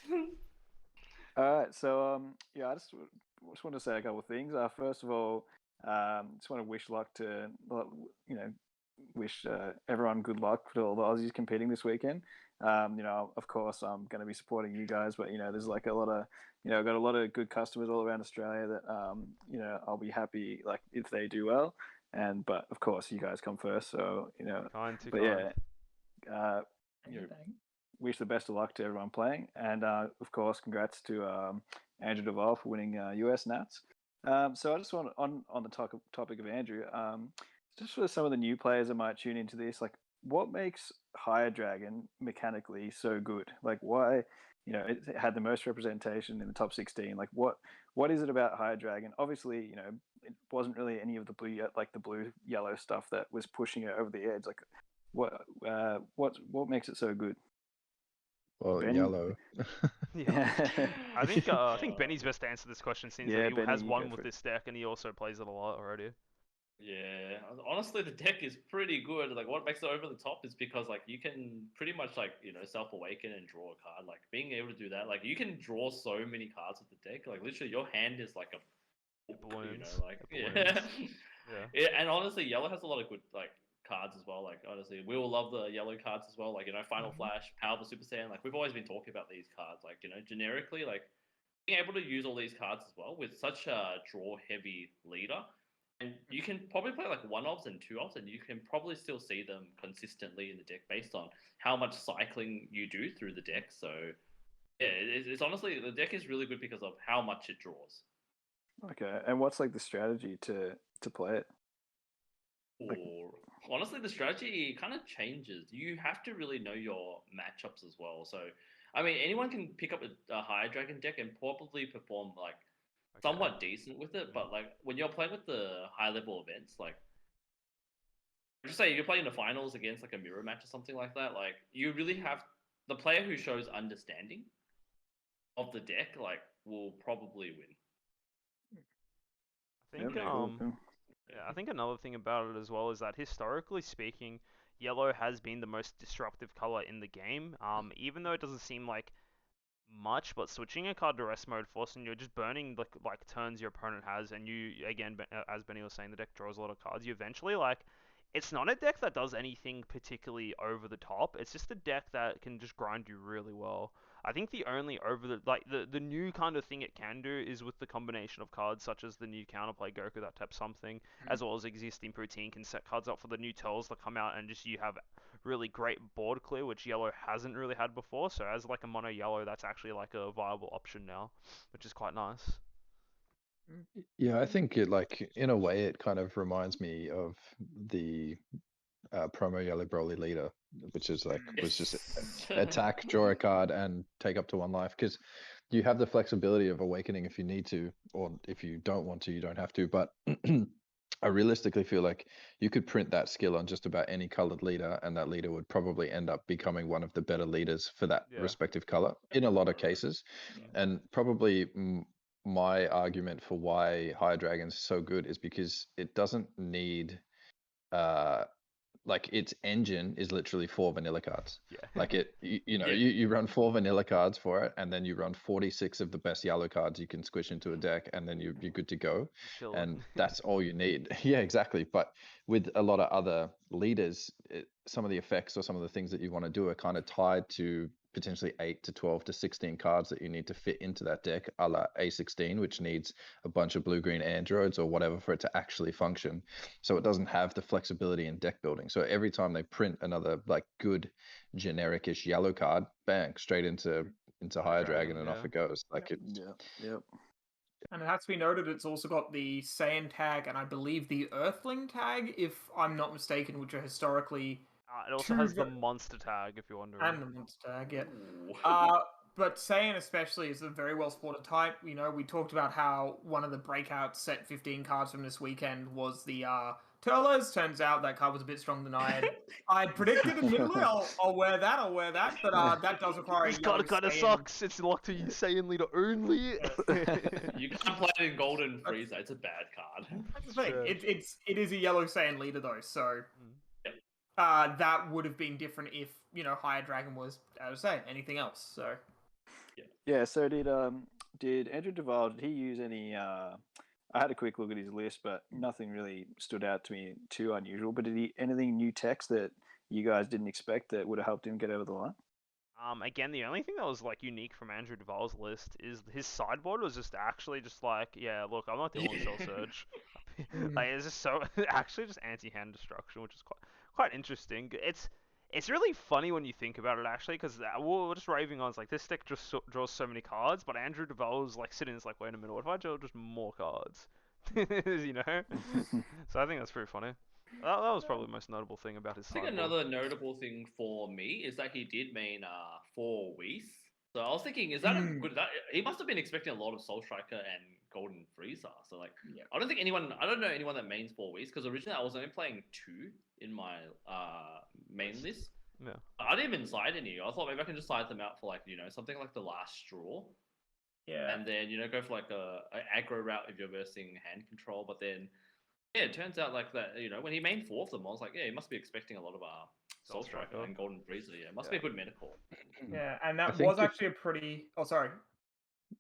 Speaker 5: All right, so I just just want to say a couple of things. First of all, just want to wish luck to wish everyone good luck to all the Aussies competing this weekend. Of course, I'm going to be supporting you guys, but there's like a lot of I've got a lot of good customers all around Australia that I'll be happy like if they do well, but of course you guys come first, so
Speaker 1: Too
Speaker 5: but
Speaker 1: kind.
Speaker 5: yeah, wish the best of luck to everyone playing, and of course congrats to Andrew Duval for winning U.S Nats. So I just want on the topic of Andrew, just for some of the new players that might tune into this, like what makes Higher Dragon mechanically so good? Like why, it had the most representation in the top 16. Like what is it about Higher Dragon? Obviously, it wasn't really any of the blue yellow stuff that was pushing it over the edge. Like what makes it so good?
Speaker 2: Well,
Speaker 5: Benny?
Speaker 2: yellow.
Speaker 1: Yeah. I think Benny's best to answer this question since
Speaker 5: Yeah,
Speaker 1: he
Speaker 5: Benny,
Speaker 1: has
Speaker 5: you
Speaker 1: won
Speaker 5: go
Speaker 1: with
Speaker 5: for it.
Speaker 1: this deck and he also plays it a lot already.
Speaker 4: Yeah, honestly, the deck is pretty good. Like, what makes it over the top is because like you can pretty much like self awaken and draw a card. Like being able to do that, like you can draw so many cards with the deck. Like literally, your hand is like a book,
Speaker 1: Balloons.
Speaker 4: like
Speaker 1: It
Speaker 4: yeah.
Speaker 1: balloons. Yeah.
Speaker 4: Yeah, and honestly, yellow has a lot of good like cards as well. Like honestly, we all love the yellow cards as well. Like Final Flash, Power of the Super Saiyan. Like we've always been talking about these cards. Like generically, like being able to use all these cards as well with such a draw heavy leader. And you can probably play like 1-ofs and 2-ofs, and you can probably still see them consistently in the deck based on how much cycling you do through the deck. So, yeah, it's honestly, the deck is really good because of how much it draws.
Speaker 5: Okay, and what's like the strategy to play it?
Speaker 4: Or honestly, the strategy kind of changes. You have to really know your matchups as well. So, I mean, anyone can pick up a higher dragon deck and probably perform like somewhat decent with it. But like when you're playing with the high level events, like just say you're playing the finals against like a mirror match or something like that, like you really have the player who shows understanding of the deck, like will probably win.
Speaker 1: I think
Speaker 5: Cool.
Speaker 1: Yeah, I think another thing about it as well is that historically speaking, yellow has been the most disruptive color in the game. Even though it doesn't seem like much, but switching a card to rest mode, forcing you just burning like turns your opponent has, and you again, as Benny was saying, the deck draws a lot of cards. You eventually like. It's not a deck that does anything particularly over the top. It's just a deck that can just grind you really well. I think the only the new kind of thing it can do is with the combination of cards such as the new counterplay Goku that taps something, as well as existing Poutine can set cards up for the new tells that come out, and just you have really great board clear, which yellow hasn't really had before. So as like a mono yellow, that's actually like a viable option now, which is quite nice.
Speaker 2: Yeah, I think it like in a way it kind of reminds me of the promo Yellow Broly leader, which is like was just attack, draw a card, and take up to 1 life, because you have the flexibility of awakening if you need to, or if you don't want to, you don't have to. But I realistically feel like you could print that skill on just about any colored leader, and that leader would probably end up becoming one of the better leaders for that respective color in a lot of cases. And probably my argument for why Higher Dragon's so good is because it doesn't need like its engine is literally 4 vanilla cards.
Speaker 1: Yeah.
Speaker 2: Like you run 4 vanilla cards for it, and then you run 46 of the best yellow cards you can squish into a deck, and then you're good to go. And that's all you need. Yeah, exactly. But with a lot of other leaders, some of the effects or some of the things that you want to do are kind of tied to potentially 8 to 12 to 16 cards that you need to fit into that deck, a la A16, which needs a bunch of blue-green androids or whatever for it to actually function. So it doesn't have the flexibility in deck building. So every time they print another like good generic-ish yellow card, bang, straight into Higher Dragon, and off it goes. Like
Speaker 5: Yep.
Speaker 3: And it has to be noted, it's also got the Saiyan tag and I believe the Earthling tag, if I'm not mistaken, which are historically.
Speaker 1: It also has the monster tag, if you're wondering.
Speaker 3: And the monster tag, yeah. But Saiyan especially is a very well supported type. We talked about how one of the breakout set 15 cards from this weekend was the Turles. Turns out that card was a bit stronger than I had predicted. Admittedly, I'll wear that. But that does require
Speaker 1: this card kind of sucks. It's locked to Saiyan leader only.
Speaker 4: You can't play it in Golden Frieza. It's a bad card.
Speaker 3: That's the thing. It is a yellow Saiyan leader though, so. That would have been different if Higher Dragon was, as I say, anything else. So
Speaker 5: yeah. So did Andrew Duval, did he use any? I had a quick look at his list, but nothing really stood out to me too unusual. But did he anything new text that you guys didn't expect that would have helped him get over the line?
Speaker 1: Again, the only thing that was like unique from Andrew Duval's list is his sideboard was just actually just like, yeah, look, I'm not dealing with Cell Surge. Like it's just so actually just anti-hand destruction, which is quite interesting. It's really funny when you think about it actually, because we're just raving on it's like this deck just draws so many cards, but Andrew Duval's like sitting is like, wait a minute, what if I draw just more cards? You know? So I think that's pretty funny. That was probably the most notable thing about his
Speaker 4: I think
Speaker 1: sideboard.
Speaker 4: another notable thing for me is that he did main 4 Whis. So I was thinking, is that a good? He must have been expecting a lot of Soul Striker and Golden Freezer. So like,
Speaker 3: Yeah.
Speaker 4: I don't know anyone that mains 4 Whis because originally I was only playing 2 in my main list.
Speaker 1: Yeah.
Speaker 4: I didn't even side any. I thought maybe I can just side them out for like something like the last straw.
Speaker 3: Yeah.
Speaker 4: And then go for like a aggro route if you're versing hand control. But then yeah, it turns out like that. When he main 4 of them, I was like, yeah, he must be expecting a lot of Soul Striker and Golden Freezer. Yeah, it must be a good meta call.
Speaker 3: Yeah, and that
Speaker 2: think
Speaker 3: was actually a pretty. Oh, sorry.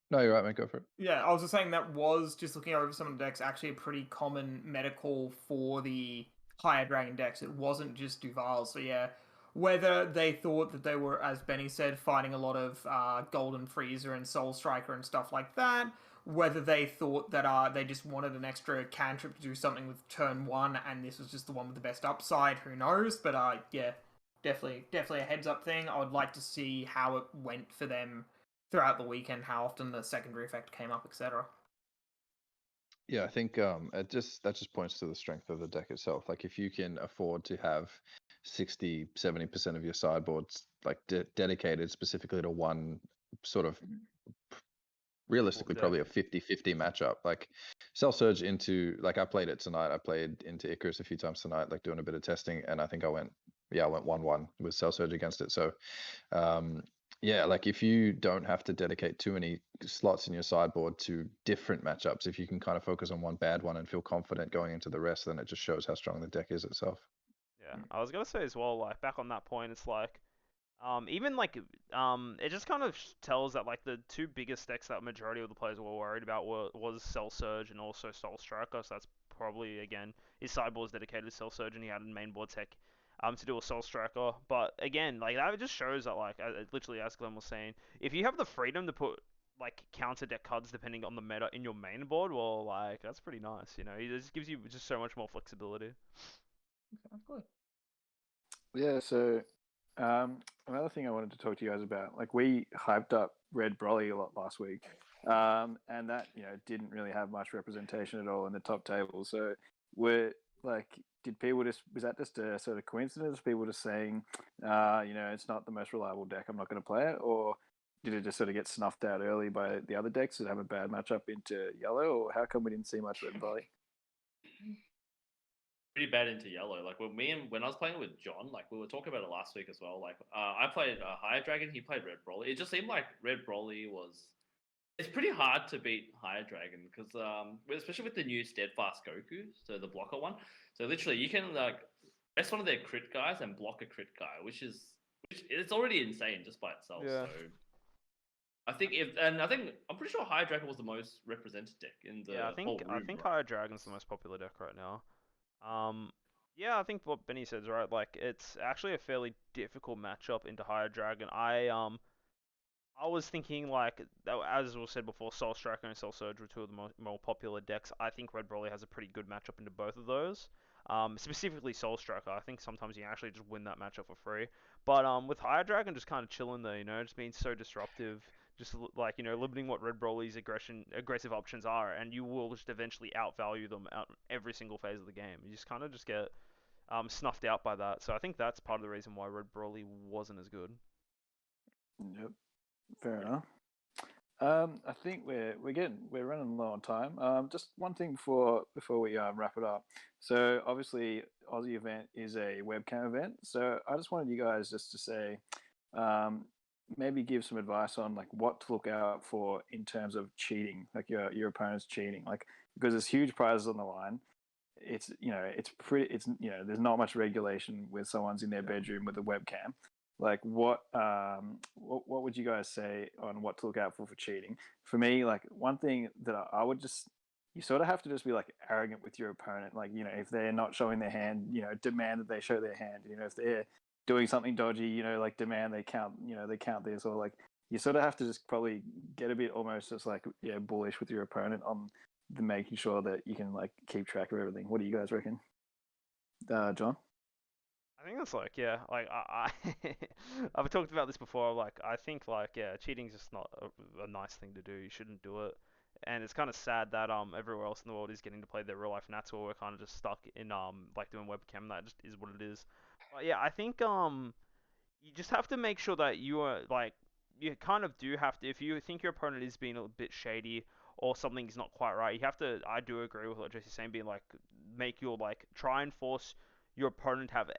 Speaker 2: No, you're right, mate. Go for it.
Speaker 3: Yeah, I was just saying that was just looking over some of the decks. Actually, a pretty common medical for the higher dragon decks. It wasn't just Duval. So yeah, whether they thought that they were, as Benny said, fighting a lot of Golden Freezer and Soul Striker and stuff like that, whether they thought that they just wanted an extra cantrip to do something with turn 1, and this was just the one with the best upside. Who knows? But yeah, definitely a heads up thing. I would like to see how it went for them throughout the weekend, how often the secondary effect came up, etc.
Speaker 2: Yeah, I think that just points to the strength of the deck itself. Like if you can afford to have 60-70% of your sideboards like dedicated specifically to one sort of realistically probably a 50-50 matchup. Like Cell Surge into like I played it tonight. I played into Icarus a few times tonight, like doing a bit of testing, and I think I went 1-1 with Cell Surge against it. So yeah, like if you don't have to dedicate too many slots in your sideboard to different matchups, if you can kind of focus on one bad one and feel confident going into the rest, then it just shows how strong the deck is itself.
Speaker 1: Yeah, I was gonna say as well, like back on that point, it's like, even like, it just kind of tells that like the two biggest decks that majority of the players were worried about was Cell Surge and also Soul Striker. So that's probably again his sideboard's dedicated to Cell Surge and he had a mainboard tech, to do a Soul Striker. But again, like that just shows that like literally as Glenn was saying, if you have the freedom to put like counter deck cards depending on the meta in your main board, well, like that's pretty nice. It just gives you just so much more flexibility.
Speaker 3: Good.
Speaker 5: Yeah, so another thing I wanted to talk to you guys about, like we hyped up Red Broly a lot last week, and that didn't really have much representation at all in the top table. So did people was that just a sort of coincidence? People just saying, it's not the most reliable deck, I'm not going to play it, or did it just sort of get snuffed out early by the other decks that have a bad matchup into yellow, or how come we didn't see much Red Broly?
Speaker 4: Pretty bad into yellow. Like when I was playing with John, like we were talking about it last week as well. Like I played Higher Dragon, he played Red Broly. It just seemed like Red Broly it's pretty hard to beat Higher Dragon because especially with the new Steadfast Goku, so the blocker one. So literally you can like press one of their crit guys and block a crit guy, which it's already insane just by itself.
Speaker 1: Yeah.
Speaker 4: So I'm pretty sure Higher Dragon was the most represented deck in the whole room.
Speaker 1: I think
Speaker 4: right?
Speaker 1: Higher Dragon's the most popular deck right now. Yeah, I think what Benny said is right. Like, it's actually a fairly difficult matchup into Higher Dragon. I was thinking like, as was said before, Soul Striker and Soul Surge were two of the more popular decks. I think Red Broly has a pretty good matchup into both of those. Specifically Soul Striker. I think sometimes you can actually just win that matchup for free. But with Higher Dragon just kind of chilling there, just being so disruptive. Just like, limiting what Red Broly's aggressive options are, and you will just eventually outvalue them out every single phase of the game. You just kind of just get snuffed out by that. So I think that's part of the reason why Red Broly wasn't as good.
Speaker 5: Yep, fair enough. I think we're running low on time. Just one thing before we wrap it up. So obviously Aussie event is a webcam event. So I just wanted you guys just to say, maybe give some advice on like what to look out for in terms of cheating, like your opponent's cheating, like because there's huge prizes on the line. It's there's not much regulation when someone's in their bedroom with a webcam. like what would you guys say on what to look out for cheating? For me, like one thing that I would just, you sort of have to just be like arrogant with your opponent. Like, you know, if they're not showing their hand, you know, demand that they show their hand. You know, if they're doing something dodgy, you know, like demand they count, you know, they count this, or like you sort of have to just probably get a bit almost just like, yeah, bullish with your opponent on the making sure that you can like keep track of everything. What do you guys reckon? John?
Speaker 1: I think that's like, yeah, like I've talked about this before. Like I think like, yeah, cheating's just not a nice thing to do. You shouldn't do it. And it's kind of sad that everywhere else in the world is getting to play their real life, and that's where we're kind of just stuck in like doing webcam. That just is what it is. But yeah, I think you just have to make sure that you are like, you kind of do have to, if you think your opponent is being a bit shady or something's not quite right, you have to, I do agree with what Jesse's saying, being like, make your, like, try and force your opponent to have,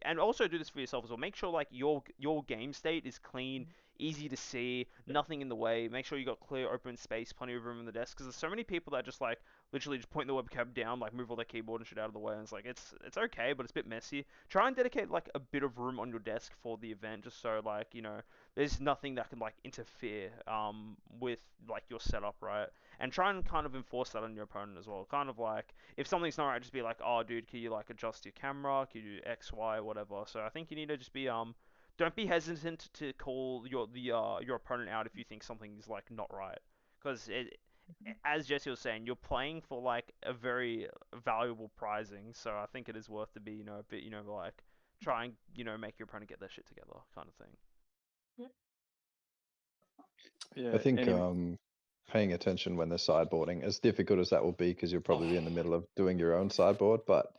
Speaker 1: and also do this for yourself as well, make sure like your game state is clean, easy to see, nothing in the way, make sure you got clear open space, plenty of room in the desk, because there's so many people that just like literally just point the webcam down, like move all their keyboard and shit out of the way, and it's like, it's okay, but it's a bit messy. Try and dedicate like a bit of room on your desk for the event, just so like, you know, there's nothing that can like interfere with like your setup, right? And try and kind of enforce that on your opponent as well. Kind of like, if something's not right, just be like, oh dude, can you like adjust your camera, can you do X, Y, whatever. So I think you need to just be don't be hesitant to call your opponent out if you think something is like not right, because as Jesse was saying, you're playing for like a very valuable prizing, so I think it is worth to be, you know, a bit, you know, like try and, you know, make your opponent get their shit together, kind of thing.
Speaker 5: Yeah.
Speaker 2: I think
Speaker 5: Any,
Speaker 2: paying attention when they're sideboarding, as difficult as that will be, because you'll probably be in the middle of doing your own sideboard, but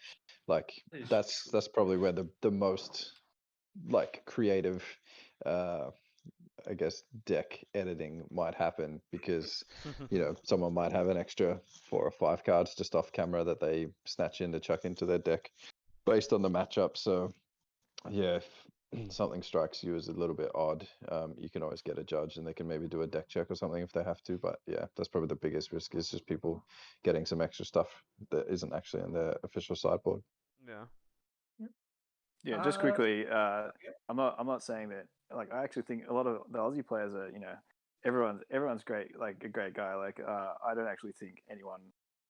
Speaker 2: like that's probably where the most like creative I guess deck editing might happen, because you know someone might have an extra 4 or 5 cards just off camera that they snatch in to chuck into their deck based on the matchup. So yeah, if something strikes you as a little bit odd, you can always get a judge and they can maybe do a deck check or something if they have to. But yeah, that's probably the biggest risk, is just people getting some extra stuff that isn't actually in their official sideboard.
Speaker 1: Yeah.
Speaker 5: yeah, just quickly, I'm not saying that, like, I actually think a lot of the Aussie players are, you know, everyone's great, like a great guy. Like, I don't actually think anyone,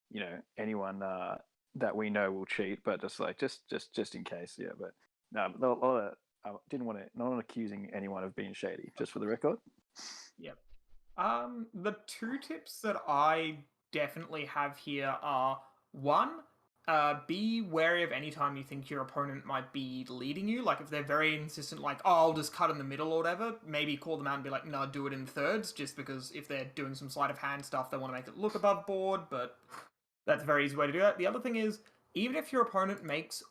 Speaker 5: you know, that we know will cheat, but just like just in case, yeah. But no, a lot of, I didn't want to, not accusing anyone of being shady, just for the record.
Speaker 3: Yep. The two tips that I definitely have here are, one, be wary of any time you think your opponent might be leading you. Like if they're very insistent, like, oh, I'll just cut in the middle or whatever, maybe call them out and be like, no, do it in thirds, just because if they're doing some sleight of hand stuff, they want to make it look above board, but that's a very easy way to do that. The other thing is, even if your opponent makes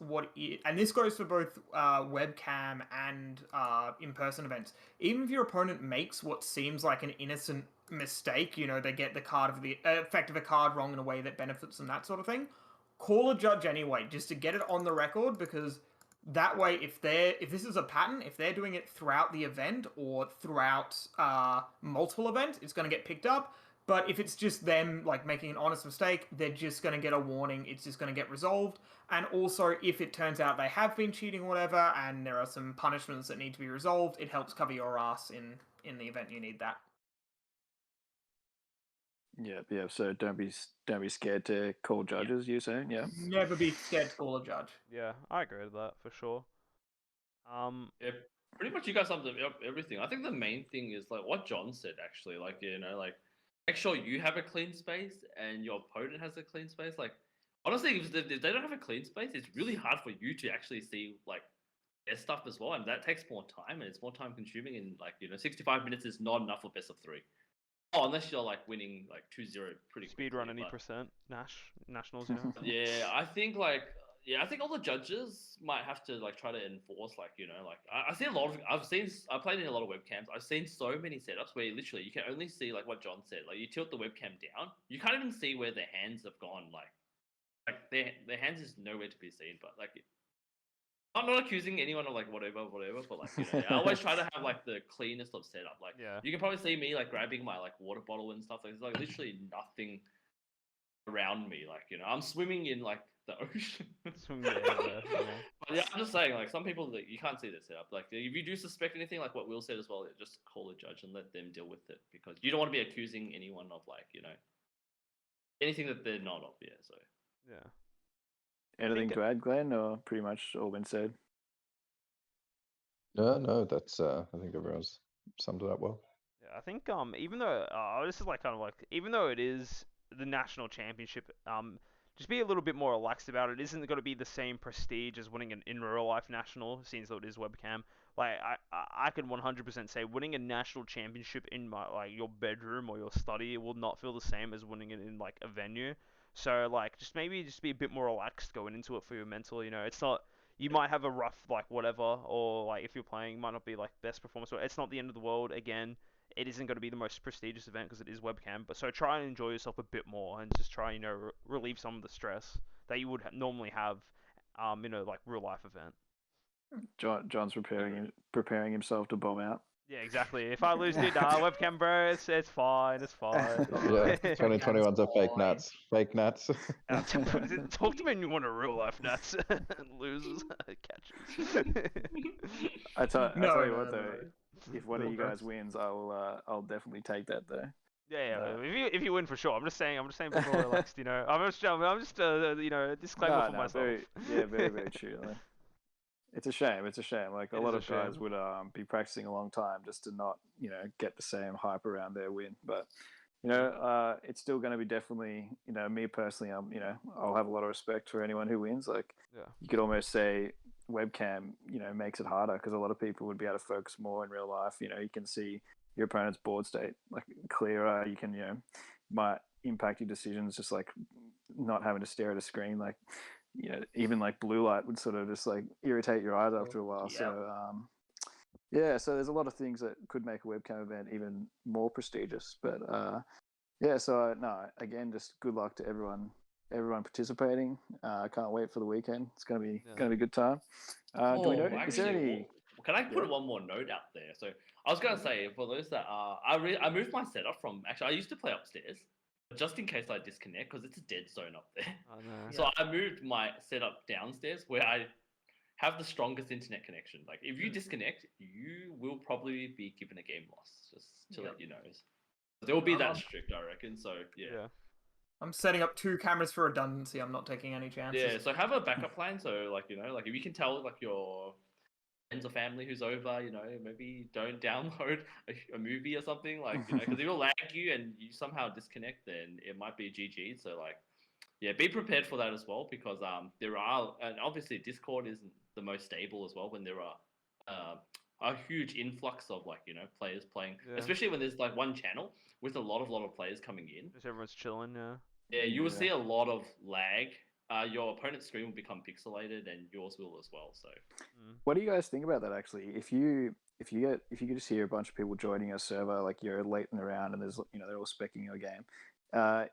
Speaker 3: and this goes for both webcam and in-person events, even if your opponent makes what seems like an innocent mistake, you know, they get the card of the effect of a card wrong in a way that benefits them, that sort of thing, call a judge anyway, just to get it on the record, because that way, if this is a pattern, if they're doing it throughout the event or throughout multiple events, it's going to get picked up. But if it's just them like making an honest mistake, they're just going to get a warning. It's just going to get resolved. And also, if it turns out they have been cheating or whatever, and there are some punishments that need to be resolved, it helps cover your ass in the event you need that.
Speaker 5: Yeah. So don't be scared to call judges. You're saying, yeah.
Speaker 3: Never be scared to call a judge.
Speaker 1: Yeah, I agree with that for sure.
Speaker 4: Yeah, pretty much you guys summed up everything. I think the main thing is like what John said, actually. Like, you know, like make sure you have a clean space and your opponent has a clean space. Like, honestly, if they don't have a clean space, it's really hard for you to actually see like their stuff as well, and that takes more time and it's more time consuming. And like, you know, 65 minutes is not enough for best of 3. Oh, unless you're like winning like 2-0 pretty quickly.
Speaker 1: Speedrun any percent nationals, you know.
Speaker 4: Yeah, I think like. Yeah, I think all the judges might have to like try to enforce, like, you know, like I see a lot of, I played in a lot of webcams. I've seen so many setups where literally you can only see like what John said, like you tilt the webcam down, you can't even see where their hands have gone, like their hands is nowhere to be seen. But like, I'm not accusing anyone of like whatever, but like, you know, I always try to have like the cleanest of setup. Like,
Speaker 1: yeah,
Speaker 4: you can probably see me like grabbing my like water bottle and stuff. Like, there's like literally nothing around me. Like, you know, I'm swimming in like the ocean.
Speaker 1: Swing there, yeah.
Speaker 4: But yeah, I'm just saying, like, some people that you can't see this setup. Like, if you do suspect anything, like what Will said as well, just call a judge and let them deal with it, because you don't want to be accusing anyone of, like, anything that they're not of. Yeah, so
Speaker 1: Yeah.
Speaker 5: Anything
Speaker 1: think
Speaker 5: to add, Glenn, or pretty much all been said?
Speaker 2: No, that's I think everyone's summed it up well.
Speaker 1: Yeah, I think even though this is like kind of like even though it is the national championship, just be a little bit more relaxed about it. It isn't going to be the same prestige as winning an in real life national, since though it is webcam. Like I can 100% say winning a national championship in like your bedroom or your study will not feel the same as winning it in like a venue. So like just maybe just be a bit more relaxed going into it for your mental. It's not. You might have a rough like whatever, or like if you're playing, might not be like best performance. But it's not the end of the world. Again, it isn't going to be the most prestigious event because it is webcam. But so try and enjoy yourself a bit more and just try, relieve some of the stress that you would normally have, like real life event.
Speaker 5: John's preparing himself to bomb out.
Speaker 1: Yeah, exactly. If I lose it, webcam bro, it's fine, it's fine.
Speaker 2: Yeah, 2021's a fake
Speaker 4: fine.
Speaker 2: nuts. Fake nuts.
Speaker 1: Talk to me when you want a real life nuts. Losers, catches.
Speaker 5: I tell you
Speaker 3: No,
Speaker 5: what though,
Speaker 3: no.
Speaker 5: if one of you
Speaker 3: Little
Speaker 5: guys wins, I'll definitely take that though.
Speaker 1: Yeah,
Speaker 5: No.
Speaker 1: if you win for sure. I'm just saying people are relaxed. I'm just a disclaimer for myself.
Speaker 5: Very, very true. It's a shame. Like a lot of guys
Speaker 1: shame.
Speaker 5: would be practicing a long time just to not, get the same hype around their win. But it's still going to be definitely, me personally, I'll have a lot of respect for anyone who wins. Like,
Speaker 1: Yeah.
Speaker 5: you could almost say webcam, makes it harder because a lot of people would be able to focus more in real life. You can see your opponent's board state like clearer. You can, might impact your decisions just like not having to stare at a screen. Like, even like blue light would sort of just like irritate your eyes after a while.
Speaker 4: Yeah.
Speaker 5: So, so there's a lot of things that could make a webcam event even more prestigious. But so no, again, just good luck to everyone participating. I can't wait for the weekend. It's gonna be a good time. Do we know? Is there any?
Speaker 4: Can I put one more note out there? So I was gonna say, for those that I moved my setup from, actually I used to play upstairs, just in case I disconnect, because it's a dead zone up there.
Speaker 1: Oh, no.
Speaker 4: So I moved my setup downstairs where I have the strongest internet connection. Like, if you disconnect, you will probably be given a game loss, just to let you know. There will be that strict, I reckon. So yeah.
Speaker 3: I'm setting up 2 cameras for redundancy. I'm not taking any chances.
Speaker 4: Yeah, so have a backup plan. So like, like if you can tell like your friends or family who's over, maybe don't download a movie or something, like, because it will lag you and you somehow disconnect, then it might be GG. So like, yeah, be prepared for that as well, because there are, and obviously Discord isn't the most stable as well when there are a huge influx of like, players playing, especially when there's like one channel with a lot of players coming in.
Speaker 1: Just everyone's chilling, yeah.
Speaker 4: Yeah, you will see a lot of lag. Your opponent's screen will become pixelated, and yours will as well. So,
Speaker 5: what do you guys think about that? Actually, if you could just hear a bunch of people joining a server, like you're late in the round, and there's they're all speccing your game,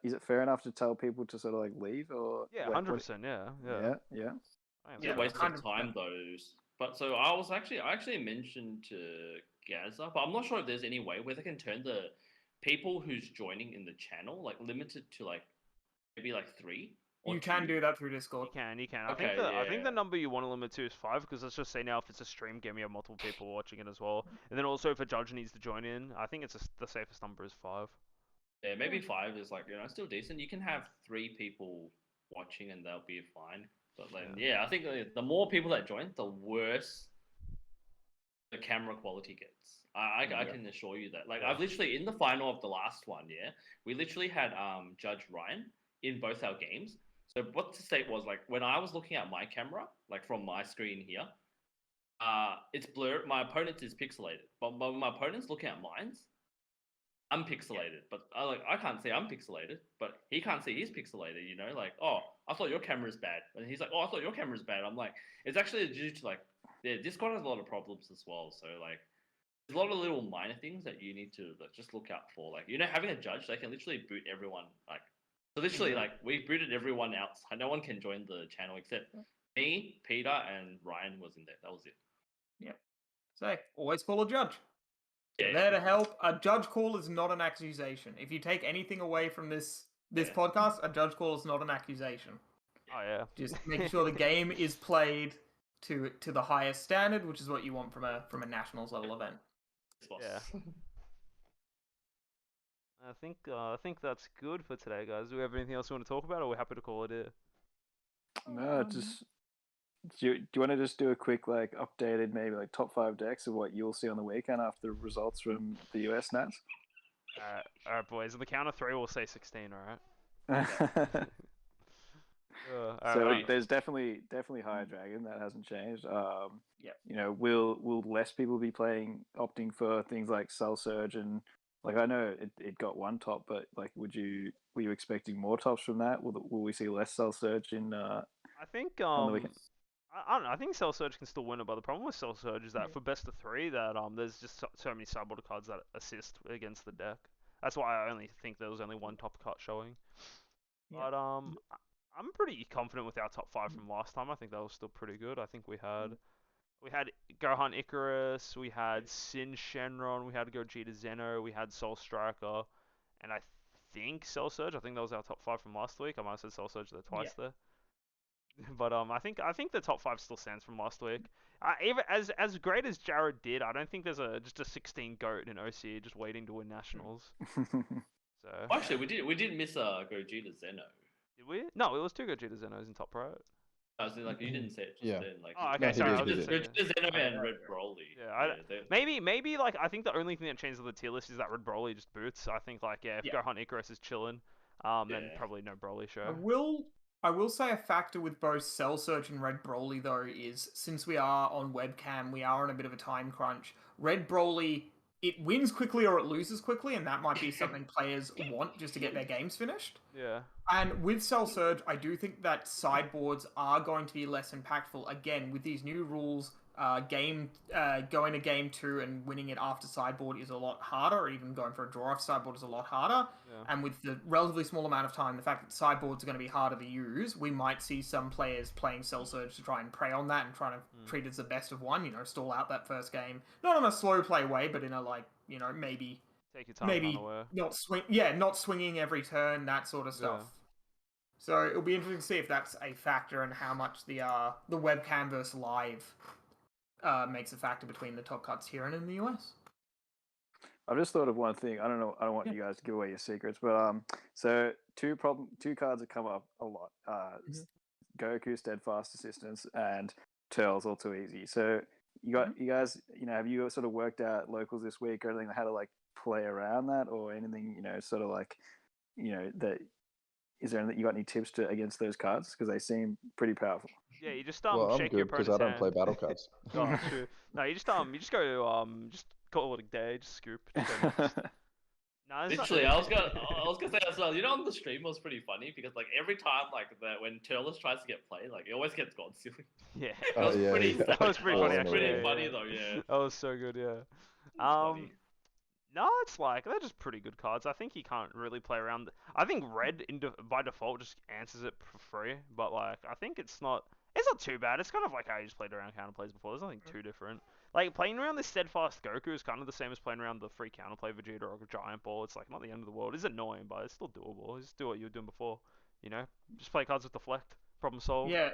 Speaker 5: is it fair enough to tell people to sort of like leave or?
Speaker 1: Yeah, 100%.
Speaker 5: Yeah.
Speaker 4: It's a waste of time those. But so I actually mentioned to Gaza, but I'm not sure if there's any way where they can turn the people who's joining in the channel like limited to like maybe like 3.
Speaker 3: You can do that through Discord.
Speaker 1: You can.
Speaker 4: Okay,
Speaker 1: I think the number you want to limit to is 5, because let's just say now if it's a stream game, you have multiple people watching it as well. And then also if a judge needs to join in, I think the safest number is 5.
Speaker 4: Yeah, maybe 5 is like, still decent. You can have 3 people watching and they'll be fine. But then, I think the more people that join, the worse the camera quality gets. I can assure you that. Like, I've literally, in the final of the last one, we literally had Judge Ryan in both our games. So what the state was, like, when I was looking at my camera, like from my screen here, it's blurred. My opponent's is pixelated. But when my opponent's looking at mine's, I'm pixelated. But I can't see I'm pixelated, but he can't see he's pixelated, like, oh, I thought your camera's bad. And he's like, oh, I thought your camera's bad. I'm like, it's actually due to like, Discord has a lot of problems as well. So like, there's a lot of little minor things that you need to like, just look out for. Like, having a judge, they can literally boot everyone. Like, so literally, like, we booted everyone out. No one can join the channel except me, Peter, and Ryan was in there. That was it.
Speaker 3: Yep. So always call a judge.
Speaker 4: Yeah.
Speaker 3: There to help. A judge call is not an accusation. If you take anything away from this podcast, a judge call is not an accusation.
Speaker 1: Oh yeah.
Speaker 3: Just making sure the game is played to the highest standard, which is what you want from a nationals level event.
Speaker 1: Yeah. I think that's good for today, guys. Do we have anything else you want to talk about, or are we happy to call it here?
Speaker 5: No, just do you want to just do a quick like updated maybe like top 5 decks of what you'll see on the weekend after results from the U.S. Nats?
Speaker 1: All right, boys. On the count of 3, we'll say 16. All right.
Speaker 5: So
Speaker 1: Alright.
Speaker 5: there's definitely Higher Dragon that hasn't changed.
Speaker 3: Yeah.
Speaker 5: You know, will less people be opting for things like Cell Surge and like I know it got 1 top, but like were you expecting more tops from that? Will we see less Cell Surge in
Speaker 1: I think
Speaker 5: on the weekend?
Speaker 1: I don't know. I think Cell Surge can still win it, but the problem with Cell Surge is that for best of 3, that there's just so many sideboard cards that assist against the deck. That's why I only think there was only 1 top cut showing.
Speaker 3: Yeah.
Speaker 1: But I'm pretty confident with our top 5 from last time. I think that was still pretty good. I think we had Gohan Icarus, we had Sin Shenron, we had Gogeta Zeno, we had Soul Striker, and I think Cell Surge. I think that was our top 5 from last week. I might have said Cell Surge there twice there. But I think the top 5 still stands from last week. Even as great as Jared did, I don't think there's just a 16 goat in OC just waiting to win nationals. So
Speaker 4: Actually, we did miss Gogeta Zeno.
Speaker 1: did we? No, it was 2 Gogeta Zenos in top right.
Speaker 4: I was like, you didn't say it just
Speaker 2: Yeah.
Speaker 4: then. Like,
Speaker 1: Oh, okay,
Speaker 2: No,
Speaker 1: sorry. I
Speaker 2: he
Speaker 1: was
Speaker 2: did.
Speaker 1: just saying.
Speaker 4: Gogeta Zeno and Red Broly.
Speaker 1: Yeah, maybe like I think the only thing that changes the tier list is that Red Broly just boots. I think like if Gohan Icarus is chilling, then probably no Broly show.
Speaker 3: I will say a factor with both Cell Surge and Red Broly though is since we are on webcam, we are on a bit of a time crunch. Red Broly, it wins quickly or it loses quickly, and that might be something players want just to get their games finished.
Speaker 1: Yeah.
Speaker 3: And with Cell Surge, I do think that sideboards are going to be less impactful. Again, with these new rules, going to game 2 and winning it after sideboard is a lot harder, or even going for a draw off sideboard is a lot harder.
Speaker 1: Yeah.
Speaker 3: And with the relatively small amount of time, the fact that sideboards are going to be harder to use, we might see some players playing Cell Surge to try and prey on that and trying to treat it as the best of 1, stall out that first game. Not on a slow play way, but in a maybe
Speaker 1: Take your time.
Speaker 3: maybe not swinging every turn, that sort of stuff.
Speaker 1: Yeah.
Speaker 3: So it'll be interesting to see if that's a factor and how much the webcam versus live makes a factor between the top cuts here and in the US.
Speaker 5: I've just thought of one thing. I don't want you guys to give away your secrets, but so 2 cards that come up a lot. Goku Steadfast Assistance and Turles All Too Easy. So you guys, have you sort of worked out locals this week or anything how to like play around that or anything, sort of like, that is there anything you got any tips against those cards because they seem pretty powerful?
Speaker 1: Yeah, you just
Speaker 2: Well, I'm
Speaker 1: shake
Speaker 2: good
Speaker 1: your
Speaker 2: because
Speaker 1: opponent's
Speaker 2: I don't
Speaker 1: hand.
Speaker 2: play battle cards.
Speaker 1: Oh, true. No, you just go just call it a day, just scoop. No,
Speaker 4: Literally, I was gonna say as well. On the stream it was pretty funny because like every time like when Turles tries to get played, like he always gets God Sealing.
Speaker 1: Yeah.
Speaker 2: That
Speaker 1: was pretty funny.
Speaker 2: That was
Speaker 1: Actually,
Speaker 4: pretty funny though. Yeah.
Speaker 1: That was so good. Yeah.
Speaker 4: Funny.
Speaker 1: No, it's like they're just pretty good cards. I think you can't really play around. I think red by default just answers it for free, but like I think it's not too bad. It's kind of like how you just played around counterplays before. There's nothing too different. Like playing around this steadfast Goku is kind of the same as playing around the free counterplay Vegeta or Giant Ball. It's like not the end of the world. It's annoying, but it's still doable. Just do what you were doing before. Just play cards with deflect. Problem solved.
Speaker 3: Yeah,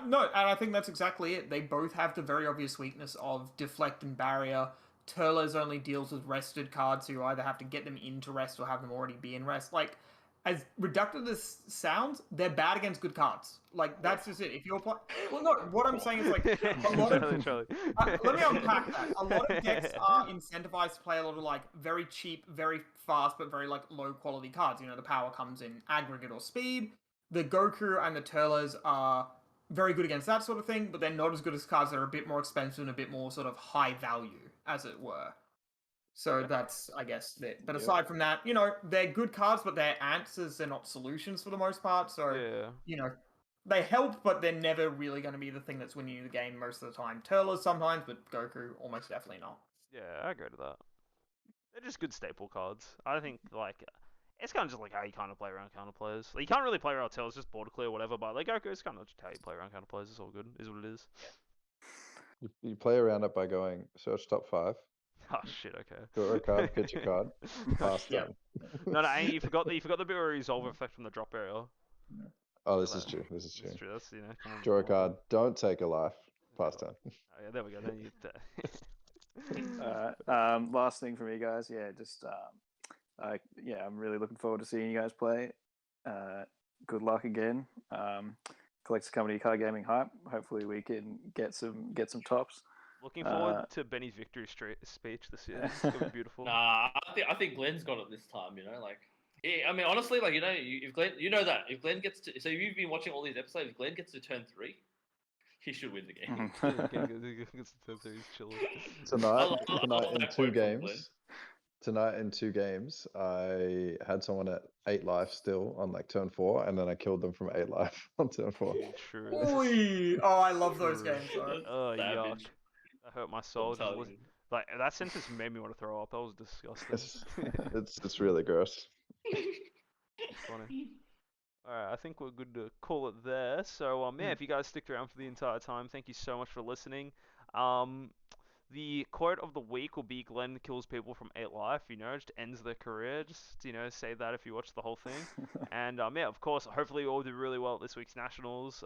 Speaker 3: no, and I think that's exactly it. They both have the very obvious weakness of deflect and barrier. Turles only deals with rested cards, so you either have to get them into rest or have them already be in rest. Like, as reductive as this sounds, they're bad against good cards. Like, that's just it. If you're playing... Well, no, what I'm saying is, like, a lot of... let me unpack that. A lot of decks are incentivized to play a lot of, like, very cheap, very fast, but very, like, low-quality cards. The power comes in aggregate or speed. The Goku and the Turles are very good against that sort of thing, but they're not as good as cards that are a bit more expensive and a bit more sort of high value, as it were. So that's, I guess, it. But aside from that, they're good cards, but they're answers, they're not solutions for the most part. So, they help, but they're never really going to be the thing that's winning you the game most of the time. Turles sometimes, but Goku almost definitely not.
Speaker 1: Yeah, I agree with that. They're just good staple cards. I think, like, it's kind of just like how you kind of play around counterplayers. Like, you can't really play around Turles, just border clear or whatever, but like Goku, it's kind of just how you play around counterplayers. It's all good. Is what it is.
Speaker 2: You play around it by going search top 5.
Speaker 1: Oh shit! Okay.
Speaker 2: Draw a card, pitch a card, pass turn.
Speaker 1: No, you forgot the bit where you resolve effect from the drop area.
Speaker 2: Oh, this is true. This is
Speaker 1: That's
Speaker 2: true.
Speaker 1: true. That's come on.
Speaker 2: Draw a
Speaker 1: come on.
Speaker 2: card. Don't take a life. Pass turn.
Speaker 1: Oh yeah, there we go. Then you.
Speaker 5: Last thing for me, guys. Yeah, just I'm really looking forward to seeing you guys play. Good luck again. Collector Company Card Gaming Hype. Hopefully we can get some tops.
Speaker 1: Looking forward to Benny's victory speech this year. It's gonna be beautiful.
Speaker 4: Nah, I think Glenn's got it this time. You know, like. Yeah, I mean, honestly, like if Glenn, if Glenn gets to, so if you've been watching all these episodes, if Glenn gets to turn 3, he should win the game.
Speaker 1: He's chilling.
Speaker 2: Tonight,
Speaker 4: I
Speaker 2: tonight
Speaker 4: love
Speaker 2: in
Speaker 4: that
Speaker 2: 2
Speaker 4: quote from Glenn.
Speaker 2: games. Tonight in 2 games, I had someone at 8 life still on like turn 4, and then I killed them from 8 life on turn 4.
Speaker 1: True.
Speaker 3: Oy! Oh, I love those
Speaker 1: True.
Speaker 3: games though.
Speaker 1: Oh yuck!
Speaker 4: Savage.
Speaker 1: That hurt my soul.
Speaker 4: I'm
Speaker 1: Just
Speaker 4: telling you.
Speaker 1: like that sentence made me want to throw up. That was disgusting.
Speaker 2: It's really gross.
Speaker 1: Funny. Alright, I think we're good to call it there. So yeah, if you guys sticked around for the entire time, thank you so much for listening. The quote of the week will be Glenn kills people from 8 life, just ends their career. Just, say that if you watch the whole thing. And yeah, of course, hopefully we all do really well at this week's Nationals.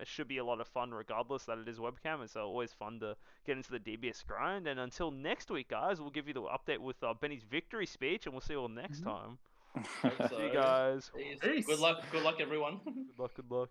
Speaker 1: It should be a lot of fun regardless that it is webcam. It's always fun to get into the DBS grind. And until next week, guys, we'll give you the update with Benny's victory speech, and we'll see you all next time.
Speaker 4: Hope
Speaker 1: See you
Speaker 4: so.
Speaker 1: guys.
Speaker 3: Peace.
Speaker 4: Good luck, everyone.
Speaker 1: Good luck, good luck.